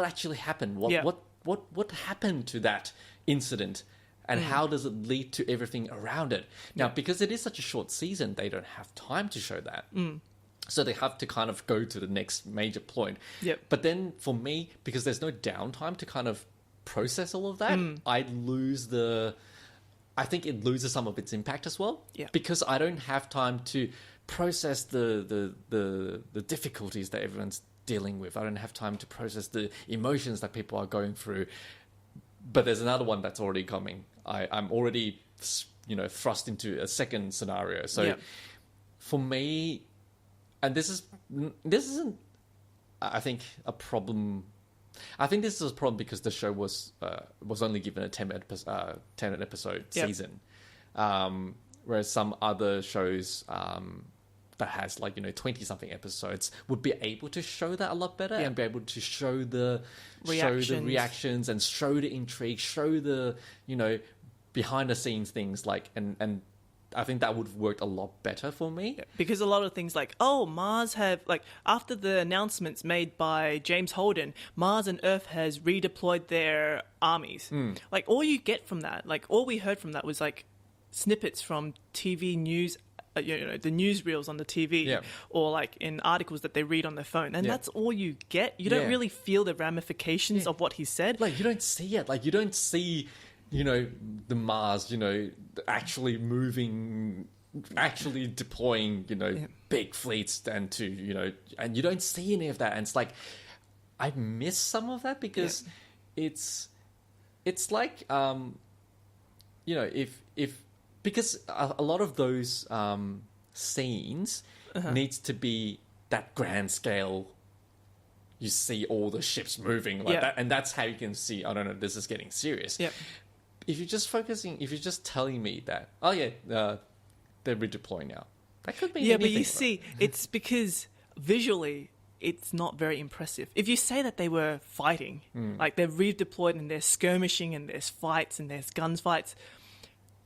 actually happened, what happened to that incident, and how does it lead to everything around it. Now, because it is such a short season, they don't have time to show that. So they have to kind of go to the next major point. But then for me, because there's no downtime to kind of process all of that, I lose the I think it loses some of its impact as well. Yeah. Because I don't have time to process the difficulties that everyone's dealing with. I don't have time to process the emotions that people are going through. But there's another one that's already coming. I'm already, thrust into a second scenario. So for me, and this isn't, I think, a problem. I think this is a problem because the show was only given a 10 episode season, whereas some other shows that has 20 something episodes would be able to show that a lot better and be able to show the reactions and show the intrigue, show the behind the scenes things and I think that would have worked a lot better for me. Yeah, because a lot of things Mars have, after the announcements made by James Holden, Mars and Earth has redeployed their armies. All you get from that, all we heard from that was, snippets from TV news, the newsreels on the TV, or, in articles that they read on their phone. And that's all you get. You don't really feel the ramifications of what he said. You don't see it. You don't see... the Mars, actually moving, actually deploying, big fleets and and you don't see any of that. And it's I miss some of that because it's like, because a lot of those scenes needs to be that grand scale. You see all the ships moving that, and that's how you can see, I don't know, this is getting serious. Yeah. If you're just telling me that, they're redeploying now, that could mean anything. But you see, it's because visually it's not very impressive. If you say that they were fighting, they're redeployed and they're skirmishing and there's fights and there's guns fights,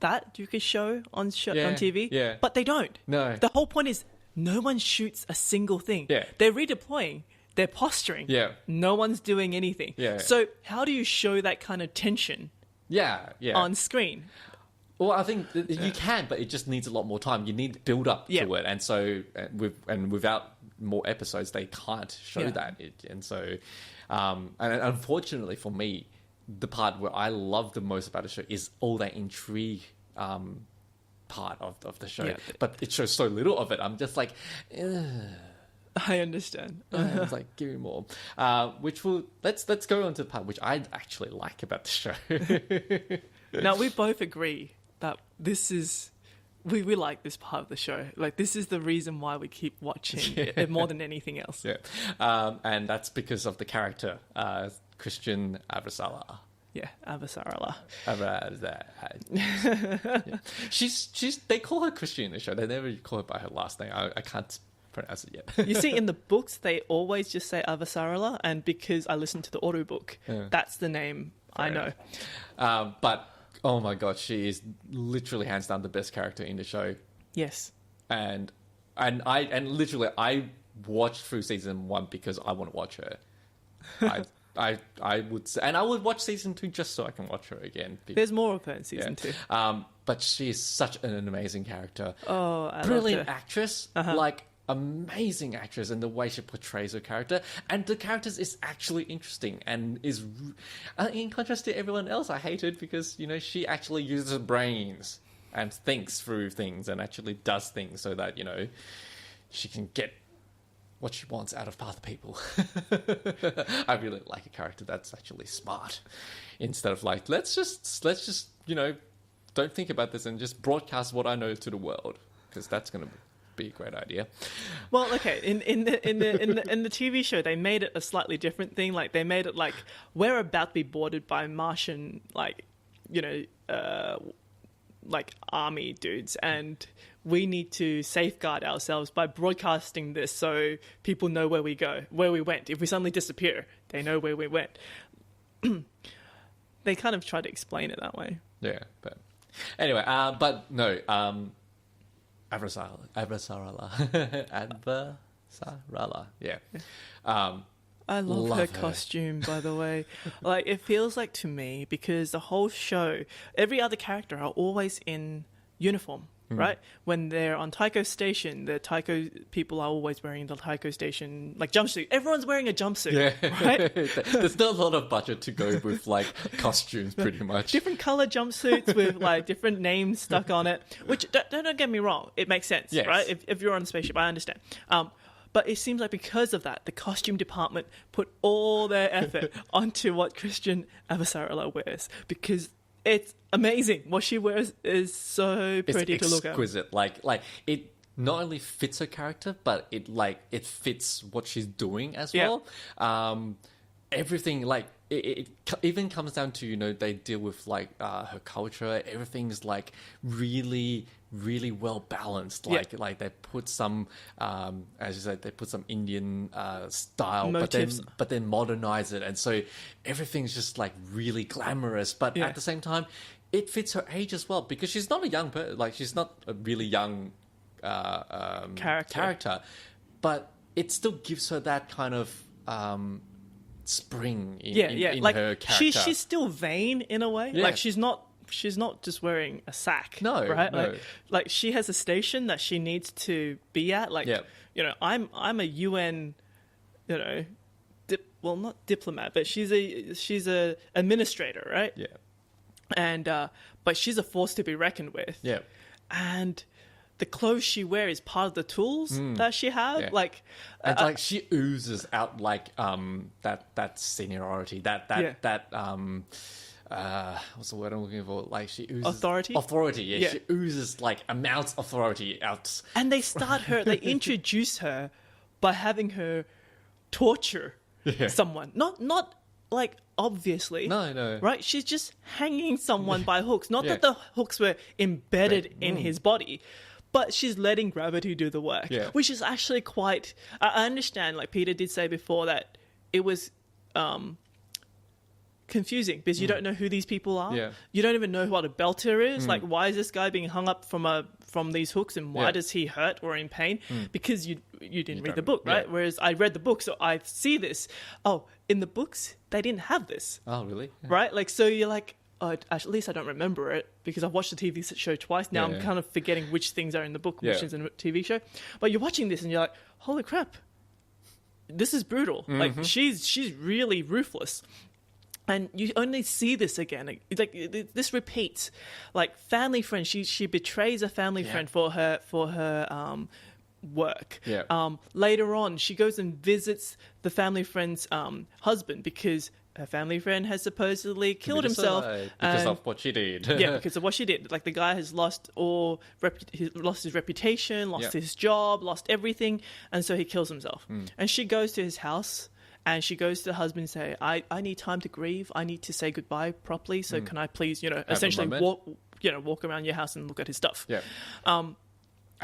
that you could show on TV. Yeah. But they don't. No. The whole point is no one shoots a single thing. Yeah. They're redeploying. They're posturing. Yeah. No one's doing anything. Yeah. So how do you show that kind of tension? On screen? Well, I think you can, but it just needs a lot more time. You need build up to it, and so without more episodes, they can't show that. And so, and unfortunately for me, the part where I love the most about the show is all that intrigue part of the show. But it shows so little of it. I'm just like, ugh. I understand. It's give me more. Let's go on to the part which I actually like about the show. Now we both agree that this is we like this part of the show. This is the reason why we keep watching it more than anything else. Yeah, and that's because of the character Christian Avasarala. Yeah, Avasarala. She's. They call her Christian in the show. They never call her by her last name. I can't pronounce it yet. You see, in the books, they always just say Avasarala, and because I listened to the audiobook, that's the name I know. But, oh my god, she is literally hands down the best character in the show. Yes. And literally, I watched through season 1 because I want to watch her. I would say, and I would watch season 2 just so I can watch her again. There's more of her in season 2. But she is such an amazing character. Oh, I brilliant love her. Actress. Amazing actress, and the way she portrays her character, and the characters is actually interesting and is in contrast to everyone else I hated because she actually uses her brains and thinks through things and actually does things so that she can get what she wants out of other people. I really like a character that's actually smart instead of let's just don't think about this and just broadcast what I know to the world, because that's going to be a great idea. Well, okay, in the TV show they made it a slightly different thing. They made it we're about to be boarded by Martian army dudes, and we need to safeguard ourselves by broadcasting this so people know where we went. If we suddenly disappear, they know where we went. They kind of try to explain it that way. Yeah, but anyway, but no, Avasarala. Yeah. I love her costume, by the way. It feels to me, because the whole show, every other character are always in uniform. right? When they're on Taiko Station, the Taiko people are always wearing the Taiko Station like jumpsuit. Everyone's wearing a jumpsuit, right? There's not a lot of budget to go with like costumes, pretty much. Different color jumpsuits with like different names stuck on it. Which don't get me wrong, it makes sense, right? If you're on a spaceship, I understand. But it seems like because of that, the costume department put all their effort onto what Christian Avasarala wears, because it's amazing. What she wears is so pretty to look at. It's exquisite. Like it not only fits her character, but it fits what she's doing as well. Everything, like it even comes down to, you know, they deal with like her culture. Everything's like really well balanced. Like they put some as you said, they put some Indian style motifs, but then modernize it, and so everything's just like really glamorous, but at the same time it fits her age as well, because she's not a young person. Like she's not a really young character, but it still gives her that kind of spring in like her character. She's still vain in a way. Like she's not just wearing a sack. No, right? no. Like she has a station that she needs to be at. Like you know, I'm a UN, you know, well, not diplomat, but she's a administrator, right? Yeah. And but she's a force to be reckoned with. Yeah. And the clothes she wears is part of the tools that she has. Like, and like she oozes out like that seniority, that what's the word I'm looking for? Like she oozes authority. Yeah, she oozes like amounts of authority out. And they introduce her by having her torture someone. Not like obviously. No. Right? She's just hanging someone by hooks. Not that the hooks were embedded in his body, but she's letting gravity do the work. Yeah. Which is actually quite... I understand, like Peter did say before, that it was confusing because you don't know who these people are. Yeah. You don't even know what a belter is. Like, why is this guy being hung up from these hooks, and why does he hurt or in pain? Because you didn't read the book, right? Yeah. Whereas I read the book, so I see this. Oh, in the books, they didn't have this. Oh, really? Yeah. Right? Like, so you're like, oh, at least I don't remember it because I've watched the TV show twice. Now I'm kind of forgetting which things are in the book, which is in the TV show. But you're watching this and you're like, holy crap, this is brutal. Like, she's really ruthless. And you only see this again. Like this repeats. Like family friend, she betrays a family friend for her work. Yeah. Later on, she goes and visits the family friend's husband because her family friend has supposedly killed himself because of what she did. because of what she did. Like the guy has lost his reputation, lost his job, lost everything, and so he kills himself. And she goes to his house. And she goes to the husband and say, I need time to grieve. I need to say goodbye properly. So can I please, essentially walk around your house and look at his stuff. Yeah. And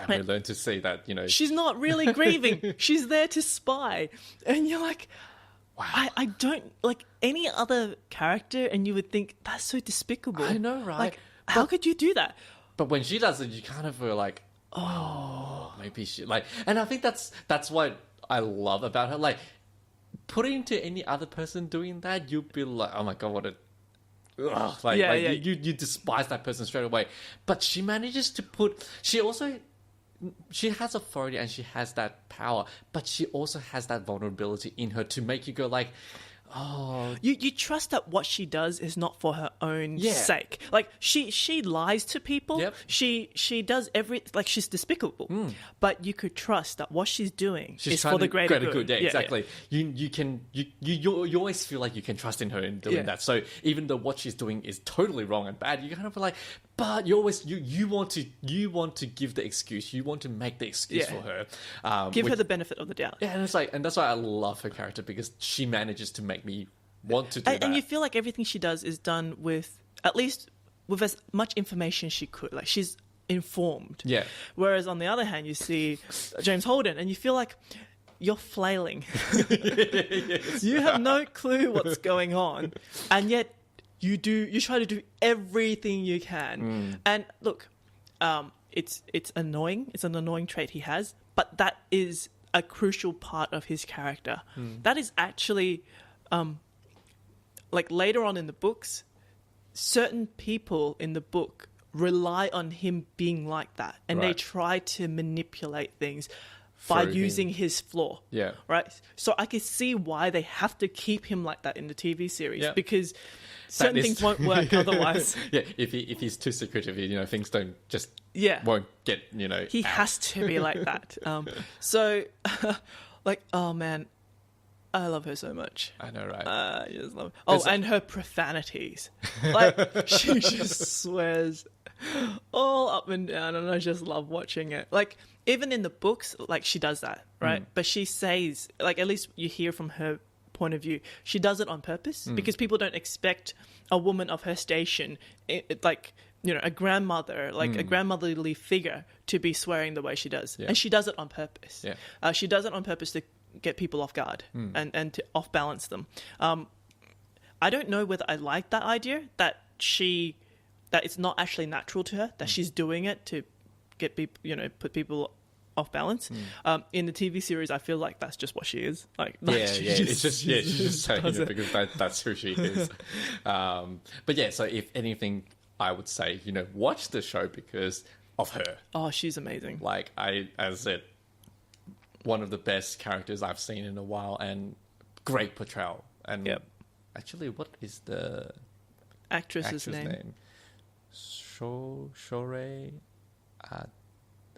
we learn to see that, she's not really grieving. She's there to spy. And you're like, wow. I don't like any other character. And you would think that's so despicable. I know, right? Like, how could you do that? But when she does it, you kind of feel like, oh, maybe she like, and I think that's what I love about her. Like, putting to any other person doing that, you'd be like, oh my god, what a you despise that person straight away. But she manages to she has authority and she has that power, but she also has that vulnerability in her to make you go like, oh, you trust that what she does is not for her own sake. Like she lies to people. Yep. She does like she's despicable. But you could trust that what she's doing is for the greater good. Yeah, exactly. Yeah. You always feel like you can trust in her in doing that. So even though what she's doing is totally wrong and bad, you kind of feel like, but you always you want to give the excuse. You want to make the excuse for her. Give her the benefit of the doubt. Yeah, and that's why I love her character, because she manages to make me want to do that. And you feel like everything she does is done with as much information she could. Like she's informed. Yeah. Whereas on the other hand, you see James Holden, and you feel like you're flailing. Yes. You have no clue what's going on, and yet you try to do everything you can. And look, it's annoying. It's an annoying trait he has, but that is a crucial part of his character. That is actually, like later on in the books, certain people in the book rely on him being like that, and they try to manipulate things by using his flaw. Yeah. Right? So I can see why they have to keep him like that in the TV series, because certain things won't work otherwise. Yeah, if he's too secretive, things don't just won't get, He out. has to be like that. So, like, oh man, I love her so much. I know, right? I just love her. Oh, and her profanities. Like, she just swears all up and down, and I just love watching it. Like, even in the books, like, she does that, right? But she says, like, at least you hear from her point of view, she does it on purpose because people don't expect a woman of her station, like, a grandmother, like a grandmotherly figure, to be swearing the way she does. And she does it on purpose. She does it on purpose to get people off guard and to off balance them. I don't know whether I like that idea that it's not actually natural to her, that she's doing it to get people, put people off balance. In the TV series, I feel like that's just what she is. She's just saying it because that's who she is. But yeah, so if anything, I would say, watch the show because of her. Oh, she's amazing. Like, as I said, one of the best characters I've seen in a while, and great portrayal. And actually, what is the actress's name? Shore.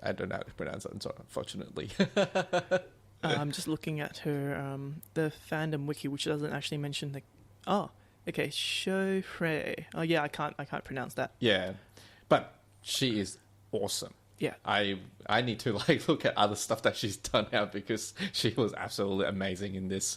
I don't know how to pronounce it, unfortunately. I'm just looking at her, the fandom wiki, which doesn't actually mention the. Oh, okay, Shore. Oh yeah, I can't pronounce that. Yeah, but she is awesome. Yeah, I need to look at other stuff that she's done now because she was absolutely amazing in this.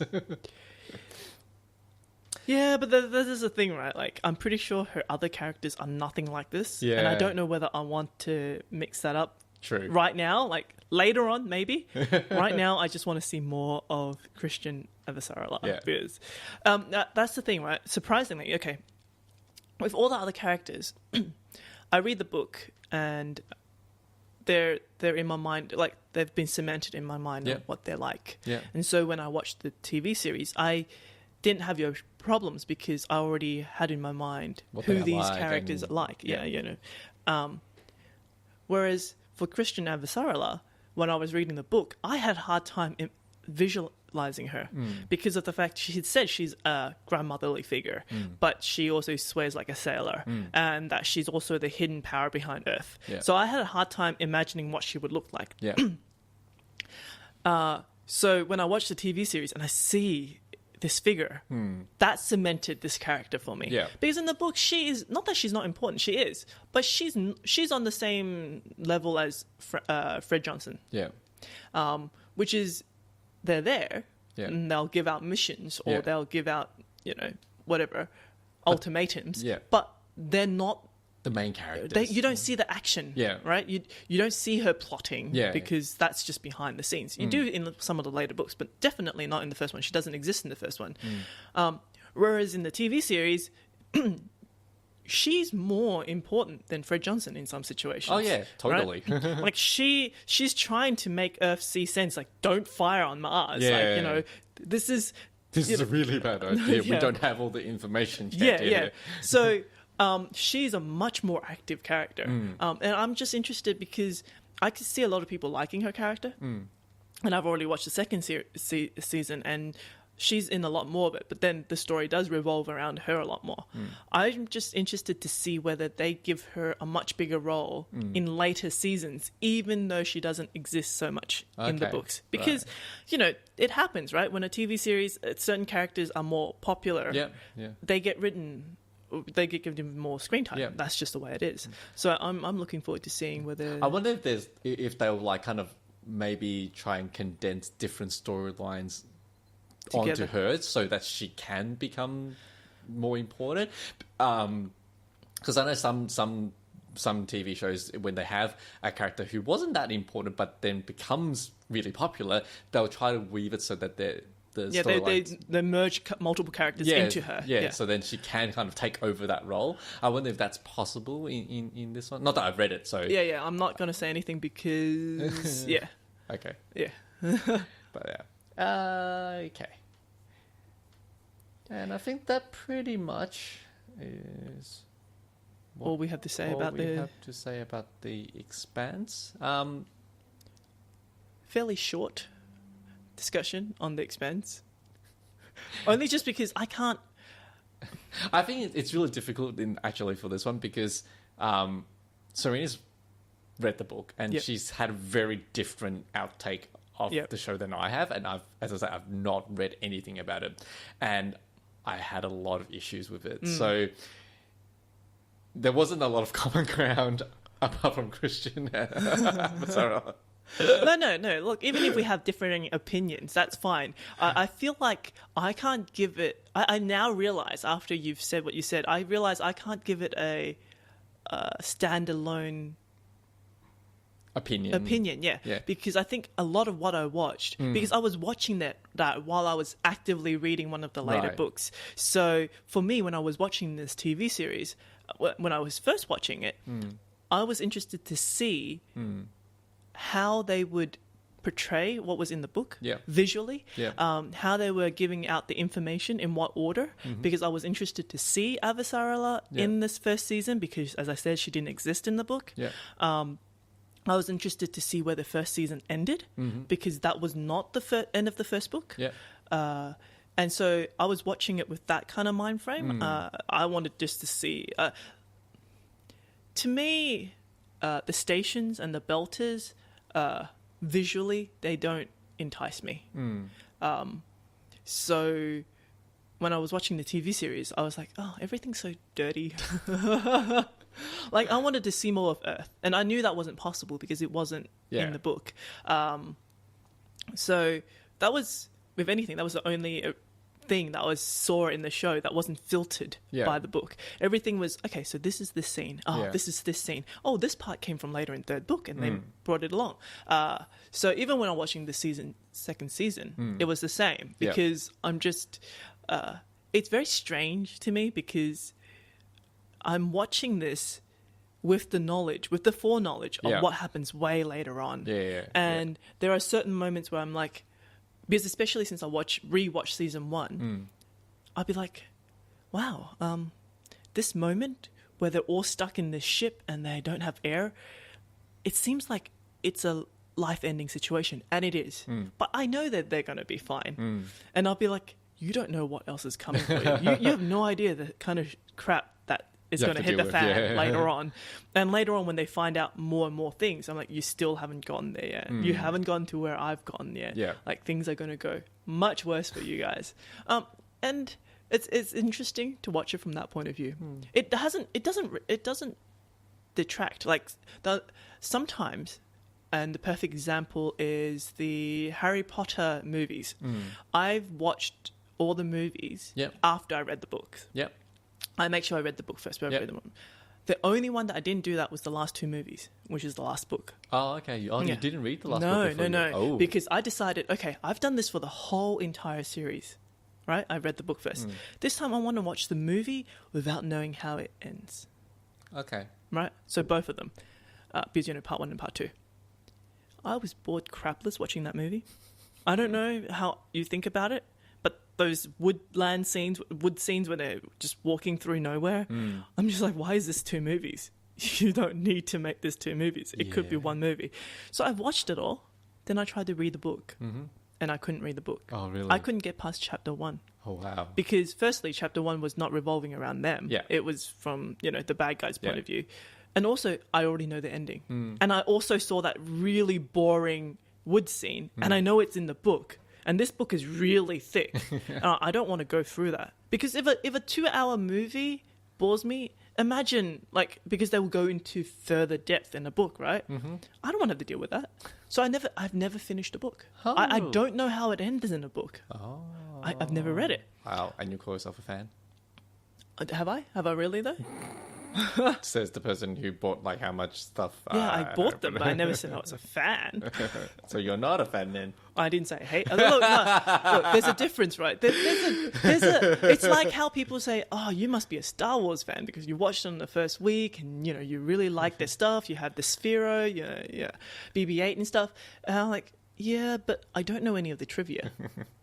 Yeah, but this is the thing, right? Like, I'm pretty sure her other characters are nothing like this. Yeah. And I don't know whether I want to mix that up. True. Right now, like later on, maybe. Right now, I just want to see more of Christian Avasarala. Yeah. Because that's the thing, right? Surprisingly, okay, with all the other characters, I read the book and they're in my mind, like they've been cemented in my mind of what they're like. Yeah. And so when I watched the TV series, I didn't have your problems because I already had in my mind who these characters are like. Whereas for Christian Avasarala, when I was reading the book, I had a hard time visualizing her because of the fact she had said she's a grandmotherly figure, but she also swears like a sailor, and that she's also the hidden power behind Earth. Yeah. So I had a hard time imagining what she would look like. Yeah. So when I watched the TV series and I see this figure, that cemented this character for me. Yeah. Because in the book, she is, not that she's not important, she is, but she's on the same level as Fred Johnson. Yeah. Which is, they're there, and they'll give out missions, or they'll give out, whatever, ultimatums, but they're not the main characters. You don't see the action, right? You don't see her plotting, because that's just behind the scenes. You do in some of the later books, but definitely not in the first one. She doesn't exist in the first one. Whereas in the TV series, she's more important than Fred Johnson in some situations. Oh yeah, totally. Right? Like she's trying to make Earth see sense. Like, don't fire on Mars. This is a really bad idea. We don't have all the information yet. So. She's a much more active character. And I'm just interested because I could see a lot of people liking her character. And I've already watched the second season and she's in a lot more of it. But then the story does revolve around her a lot more. I'm just interested to see whether they give her a much bigger role in later seasons, even though she doesn't exist so much in the books. Because, it happens, right? When a TV series, certain characters are more popular, they get given more screen time. That's just the way it is. So I'm looking forward to seeing whether. I wonder if they'll kind of maybe try and condense different storylines onto her so that she can become more important. Because I know some TV shows, when they have a character who wasn't that important but then becomes really popular, they'll try to weave it so that they merge multiple characters into her. So then she can kind of take over that role. I wonder if that's possible in this one. Not that I've read it, so... I'm not going to say anything because... Okay. Yeah. But okay. And I think that pretty much is all we have to say about the Expanse. Fairly short discussion on the Expanse. Only just because I can't. I think it's really difficult for this one because Serena's read the book and she's had a very different outtake of the show than I have, and I've not read anything about it, and I had a lot of issues with it. So there wasn't a lot of common ground apart from Christian. Sorry. No. Look, even if we have differing opinions, that's fine. I feel like I can't give it. I now realize after you've said what you said, I realize I can't give it a standalone opinion, yeah. Because I think a lot of what I watched, because I was watching that while I was actively reading one of the later books. So for me, when I was watching this TV series, when I was first watching it, I was interested to see how they would portray what was in the book visually, how they were giving out the information in what order, because I was interested to see Avasarala in this first season, because as I said, she didn't exist in the book. I was interested to see where the first season ended, because that was not the end of the first book. And so I was watching it with that kind of mind frame. I wanted just to see. To me, the stations and the belters, visually, they don't entice me. So when I was watching the TV series, I was like, oh, everything's so dirty. Like, I wanted to see more of Earth. And I knew that wasn't possible because it wasn't in the book. So that was, with anything, that was the only thing that I saw in the show that wasn't filtered by the book. Everything was, okay, so this is this scene. Oh, this is this scene. Oh, this part came from later in third book, and they brought it along. So even when I'm watching the second season, it was the same, because I'm just... it's very strange to me, because I'm watching this with the foreknowledge of what happens way later on. And there are certain moments where I'm like, because especially since I rewatch season 1, I'll be like, wow, this moment where they're all stuck in this ship and they don't have air, it seems like it's a life-ending situation, and it is. But I know that they're going to be fine. And I'll be like, you don't know what else is coming for you. You have no idea the kind of crap that is going to hit the fan later on. And later on, when they find out more and more things, I'm like, you still haven't gone there yet. You haven't gone to where I've gone yet. Like, things are going to go much worse for you guys. And it's interesting to watch it from that point of view. It doesn't detract. Like, sometimes, and the perfect example is the Harry Potter movies. I've watched all the movies after I read the books. I make sure I read the book first, but I read them. The only one that I didn't do that was the last 2 movies, which is the last book. Oh, okay. Oh, you didn't read the last book before? No. Oh. Because I decided, okay, I've done this for the whole entire series, right? I read the book first. This time I want to watch the movie without knowing how it ends. Okay. Right? So both of them. Because, part 1 and part 2. I was bored crapless watching that movie. I don't know how you think about it, but those wood scenes where they're just walking through nowhere, I'm just like, why is this 2 movies? You don't need to make this 2 movies. It could be 1 movie. So I watched it all. Then I tried to read the book, and I couldn't read the book. Oh, really? I couldn't get past chapter 1. Oh, wow. Because firstly, chapter 1 was not revolving around them. It was from, the bad guy's point of view. And also, I already know the ending. And I also saw that really boring wood scene, and I know it's in the book. And this book is really thick. I don't want to go through that. Because if a 2-hour movie bores me, imagine, because they will go into further depth in the book, right? I don't want to have to deal with that. So I've never finished a book. Oh. I don't know how it ends in a book. Oh. I've never read it. Wow, and you call yourself a fan? Have I? Have I really, though? Says the person who bought how much stuff. Yeah, I bought them, but I never said I was a fan. So you're not a fan then? I didn't say hate. Look, there's a difference, right? It's like how people say, "Oh, you must be a Star Wars fan because you watched them the first week, and you really like their stuff. You have the Sphero, BB-8 and stuff." And I'm like, Yeah, but I don't know any of the trivia,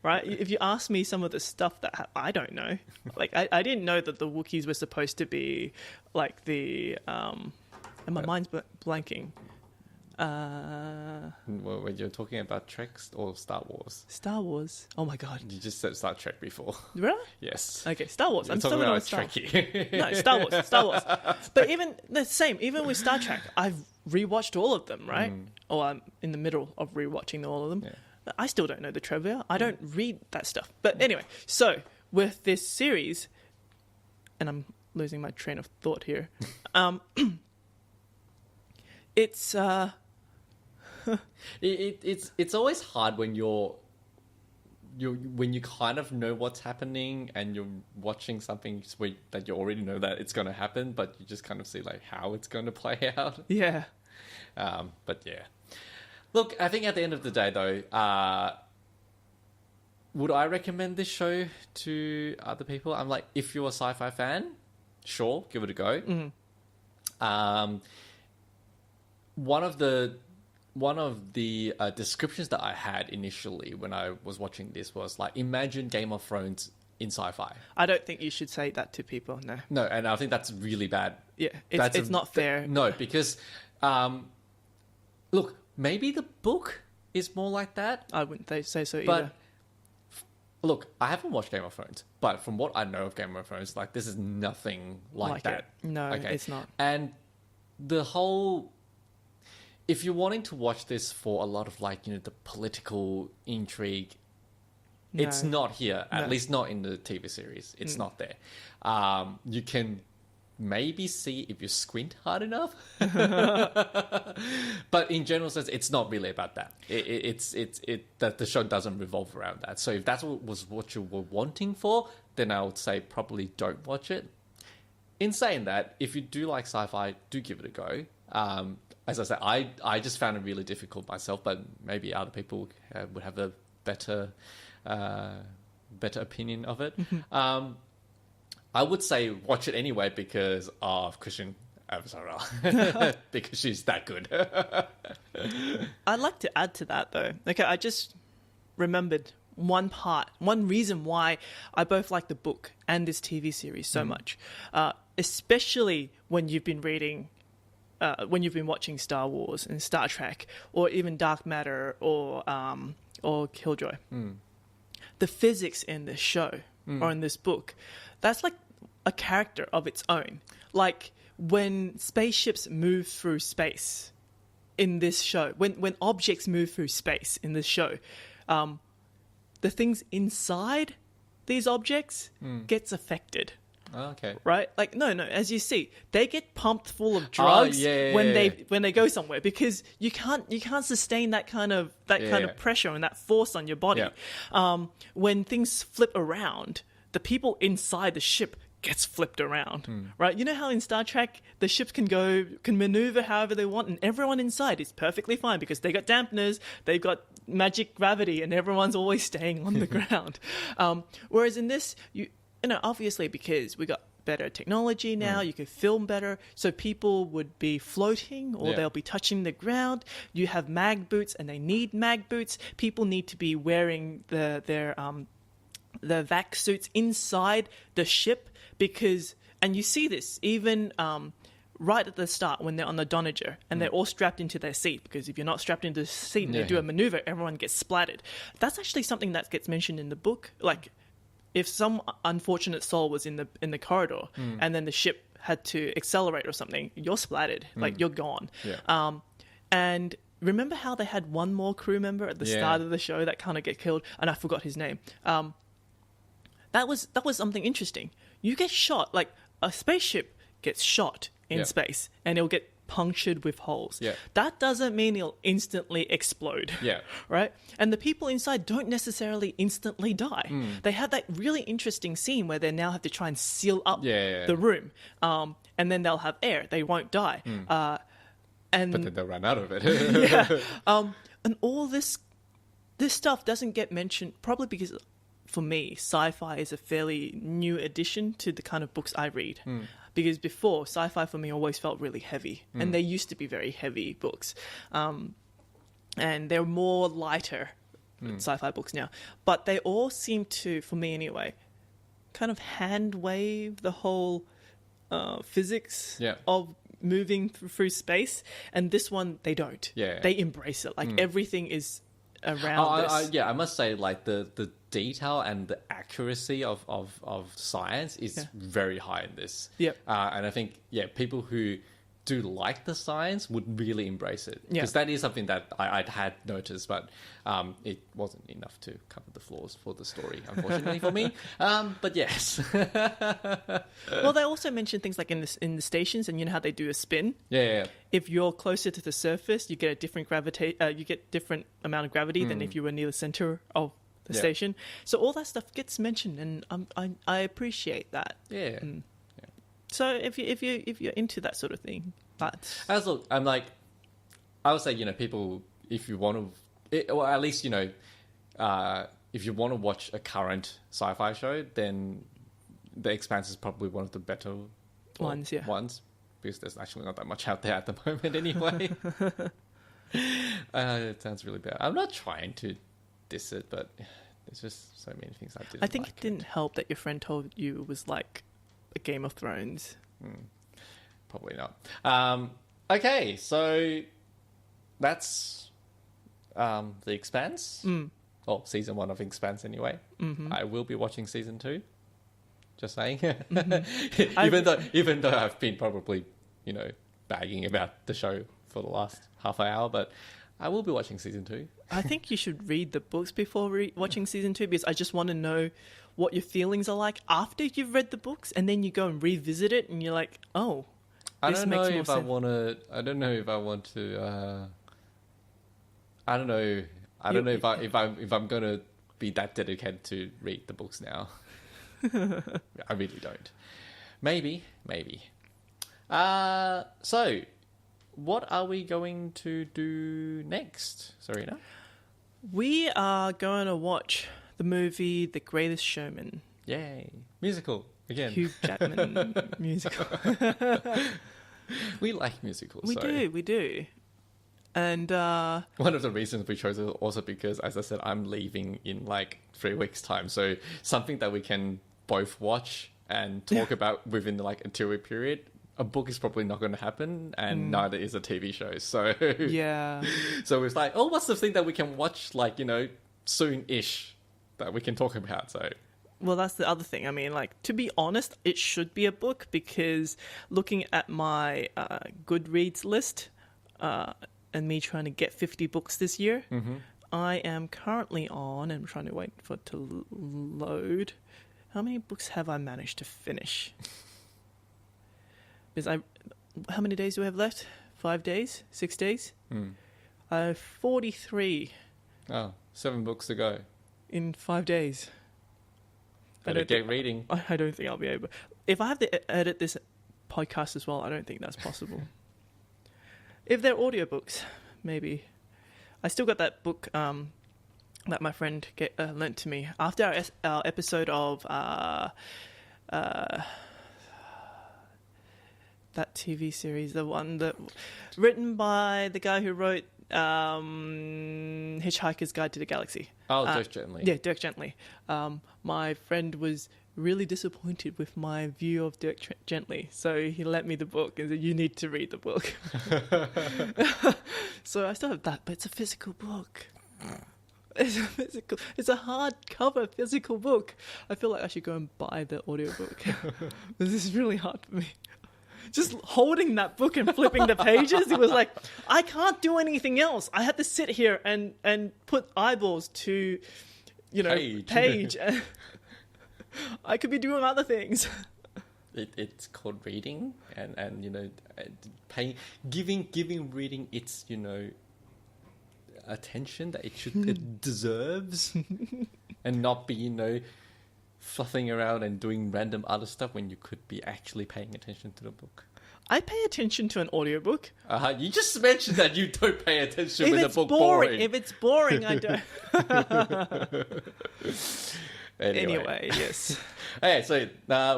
right? If you ask me some of the stuff that I don't know, like I didn't know that the Wookiees were supposed to be like the and my mind's blanking. Well, when you're talking about Trek or Star Wars? Star Wars. Oh my god! You just said Star Trek before. Really? Yes. Okay, Star Wars. You're I'm still talking on about Star. Trekkie. No, Star Wars. Star Wars. But even the same. Even with Star Trek, I've rewatched all of them, right? Or I'm in the middle of rewatching all of them. Yeah. I still don't know the trivia. I don't read that stuff. But anyway, so with this series, and I'm losing my train of thought here. It's it's always hard when when you kind of know what's happening and you're watching something that you already know that it's going to happen, but you just kind of see like how it's going to play out. Yeah. But yeah. Look, I think at the end of the day, though, would I recommend this show to other people? I'm like, if you're a sci-fi fan, sure, give it a go. Mm-hmm. One of the descriptions that I had initially when I was watching this was like, imagine Game of Thrones in sci-fi. I don't think you should say that to people, no. No, and I think that's really bad. Yeah, it's not fair. No, because, look, maybe the book is more like that. I wouldn't say so either. But, look, I haven't watched Game of Thrones, but from what I know of Game of Thrones, like, this is nothing like that. No, it's not. And the whole... If you're wanting to watch this for a lot of, like, you know, the political intrigue, it's not here. At least not in the TV series. It's not there. You can maybe see if you squint hard enough. But in general sense, it's not really about that. That the show doesn't revolve around that. So if that was what you were wanting for, then I would say probably don't watch it. In saying that, if you do like sci-fi, do give it a go. As I said, I just found it really difficult myself, but maybe other people would have a better opinion of it. I would say watch it anyway because of Christian Avasarala, because she's that good. I'd like to add to that though. Okay, I just remembered one reason why I both like the book and this TV series so much, especially when you've been reading. When you've been watching Star Wars and Star Trek, or even Dark Matter, or Killjoy, the physics in this show or in this book, that's like a character of its own. Like when spaceships move through space in this show, when objects move through space in this show, the things inside these objects gets affected. Oh, okay. Right? Like no, as you see, they get pumped full of drugs when they go somewhere, because you can't sustain that kind of pressure and that force on your body. Yeah. When things flip around, the people inside the ship gets flipped around. Right? You know how in Star Trek the ships can maneuver however they want, and everyone inside is perfectly fine because they got dampeners, they've got magic gravity, and everyone's always staying on the ground. Whereas in this, obviously because we got better technology now, you can film better, so people would be floating or they'll be touching the ground. You have mag boots, and they need mag boots. People need to be wearing their vac suits inside the ship and you see this even right at the start when they're on the Donager and they're all strapped into their seat, because if you're not strapped into the seat and they do a maneuver, everyone gets splattered. That's actually something that gets mentioned in the book. Like, if some unfortunate soul was in the corridor and then the ship had to accelerate or something, you're splattered. Like, you're gone. Yeah. And remember how they had one more crew member at the start of the show that kind of get killed? And I forgot his name. That was something interesting. You get shot, like a spaceship gets shot in space and it'll get punctured with holes. Yeah. That doesn't mean it'll instantly explode. Yeah. Right? And the people inside don't necessarily instantly die. They have that really interesting scene where they now have to try and seal up the room. And then they'll have air. They won't die. But then they'll run out of it. And all this stuff doesn't get mentioned, probably because, for me, sci-fi is a fairly new addition to the kind of books I read. Because before, sci-fi for me always felt really heavy. And they used to be very heavy books. and they're more lighter sci-fi books now. But they all seem to, for me anyway, kind of hand wave the whole physics of moving through space. And this one, they don't. Yeah. They embrace it. Like everything is around this. I must say, like the detail and the accuracy of science is very high in this. Yep. And I think, people who do like the science would really embrace it. Because that is something that I'd had noticed, but it wasn't enough to cover the flaws for the story, unfortunately for me. But yes. Well, they also mention things like in the stations, and you know how they do a spin? Yeah. If you're closer to the surface, you get a different different amount of gravity than if you were near the center of the station. So all that stuff gets mentioned, and I appreciate that. Yeah. So if you're into that sort of thing, that's... As look, I'm like, I would say, people, if you want to, or at least, if you want to watch a current sci-fi show, then The Expanse is probably one of the better ones, because there's actually not that much out there at the moment anyway. It sounds really bad. I'm not trying to diss it, but there's just so many things I didn't like. I think it didn't help that your friend told you it was like a Game of Thrones. Probably not. Okay, so that's The Expanse. Well, season 1 of Expanse anyway. I will be watching season 2. Just saying. Even though I've been probably, bagging about the show for the last half an hour, but I will be watching season 2. I think you should read the books before watching season 2, because I just want to know what your feelings are like after you've read the books, and then you go and revisit it, and you're like, oh, this makes more sense. I don't know if I want to. I don't know. I don't know if I'm gonna be that dedicated to read the books now. I really don't. Maybe. So, what are we going to do next, Serena? We are going to watch the movie The Greatest Showman. Yay. Musical, again. Hugh Jackman musical. We like musicals. We do. And one of the reasons we chose it also because, as I said, I'm leaving in like 3 weeks' time. So something that we can both watch and talk about within like a 2-week period. A book is probably not going to happen, and neither is a TV show. So yeah. So it's like, what's the thing that we can watch, like, soon-ish that we can talk about? So, well, that's the other thing. I mean, like, to be honest, it should be a book, because looking at my Goodreads list and me trying to get 50 books this year, I am currently on, and I'm trying to wait for it to load. How many books have I managed to finish? Because how many days do we have left? 5 days? 6 days? I have 43. Oh, 7 books to go. In 5 days. Better get reading. I don't think I'll be able... If I have to edit this podcast as well, I don't think that's possible. If they're audiobooks, maybe. I still got that book that my friend lent to me after our episode of... that TV series, the one that written by the guy who wrote Hitchhiker's Guide to the Galaxy. Oh, Dirk Gently. Yeah, Dirk Gently. My friend was really disappointed with my view of Dirk Gently, so he lent me the book and said, you need to read the book. So I still have that, but it's a physical book. It's a hardcover physical book. I feel like I should go and buy the audiobook. This is really hard for me. Just holding that book and flipping the pages, it was like, I can't do anything else. I had to sit here and put eyeballs to, page. I could be doing other things. It's called reading, and giving reading its attention that it deserves, and not be fluffing around and doing random other stuff when you could be actually paying attention to the book. I pay attention to an audiobook. You just mentioned that you don't pay attention when the book boring. If it's boring, I don't. Anyway, yes. Okay, so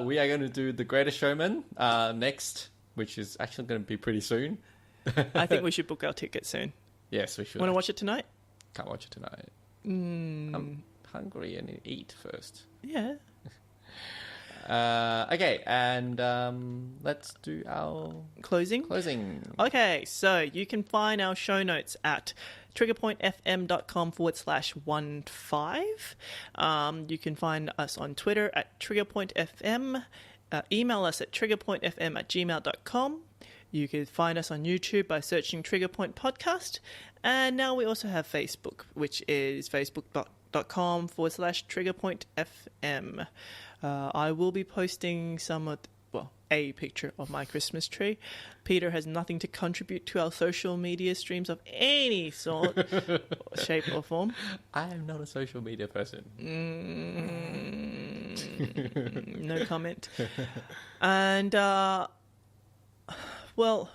we are going to do The Greatest Showman next, which is actually going to be pretty soon. I think we should book our ticket soon. Yes, we should. Want to watch it tonight? Can't watch it tonight. I'm hungry and eat first. Yeah. Okay, and let's do our closing. Okay, so you can find our show notes at triggerpointfm.com/15. You can find us on Twitter at triggerpointfm. Email us at triggerpointfm@gmail.com. You can find us on YouTube by searching Triggerpoint Podcast. And now we also have Facebook, which is facebook.com/triggerpointfm. I will be posting a picture of my Christmas tree. Peter has nothing to contribute to our social media streams of any sort, shape or form. I am not a social media person. No comment. And, well,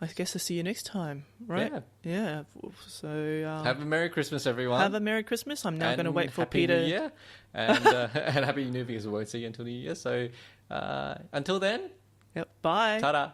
I guess I'll see you next time, right? Yeah. So have a Merry Christmas, everyone. Have a Merry Christmas. I'm now going to wait for Peter. Happy New Year. And, and Happy New Year, because we won't see you until New Year. So until then. Yep. Bye. Ta-da.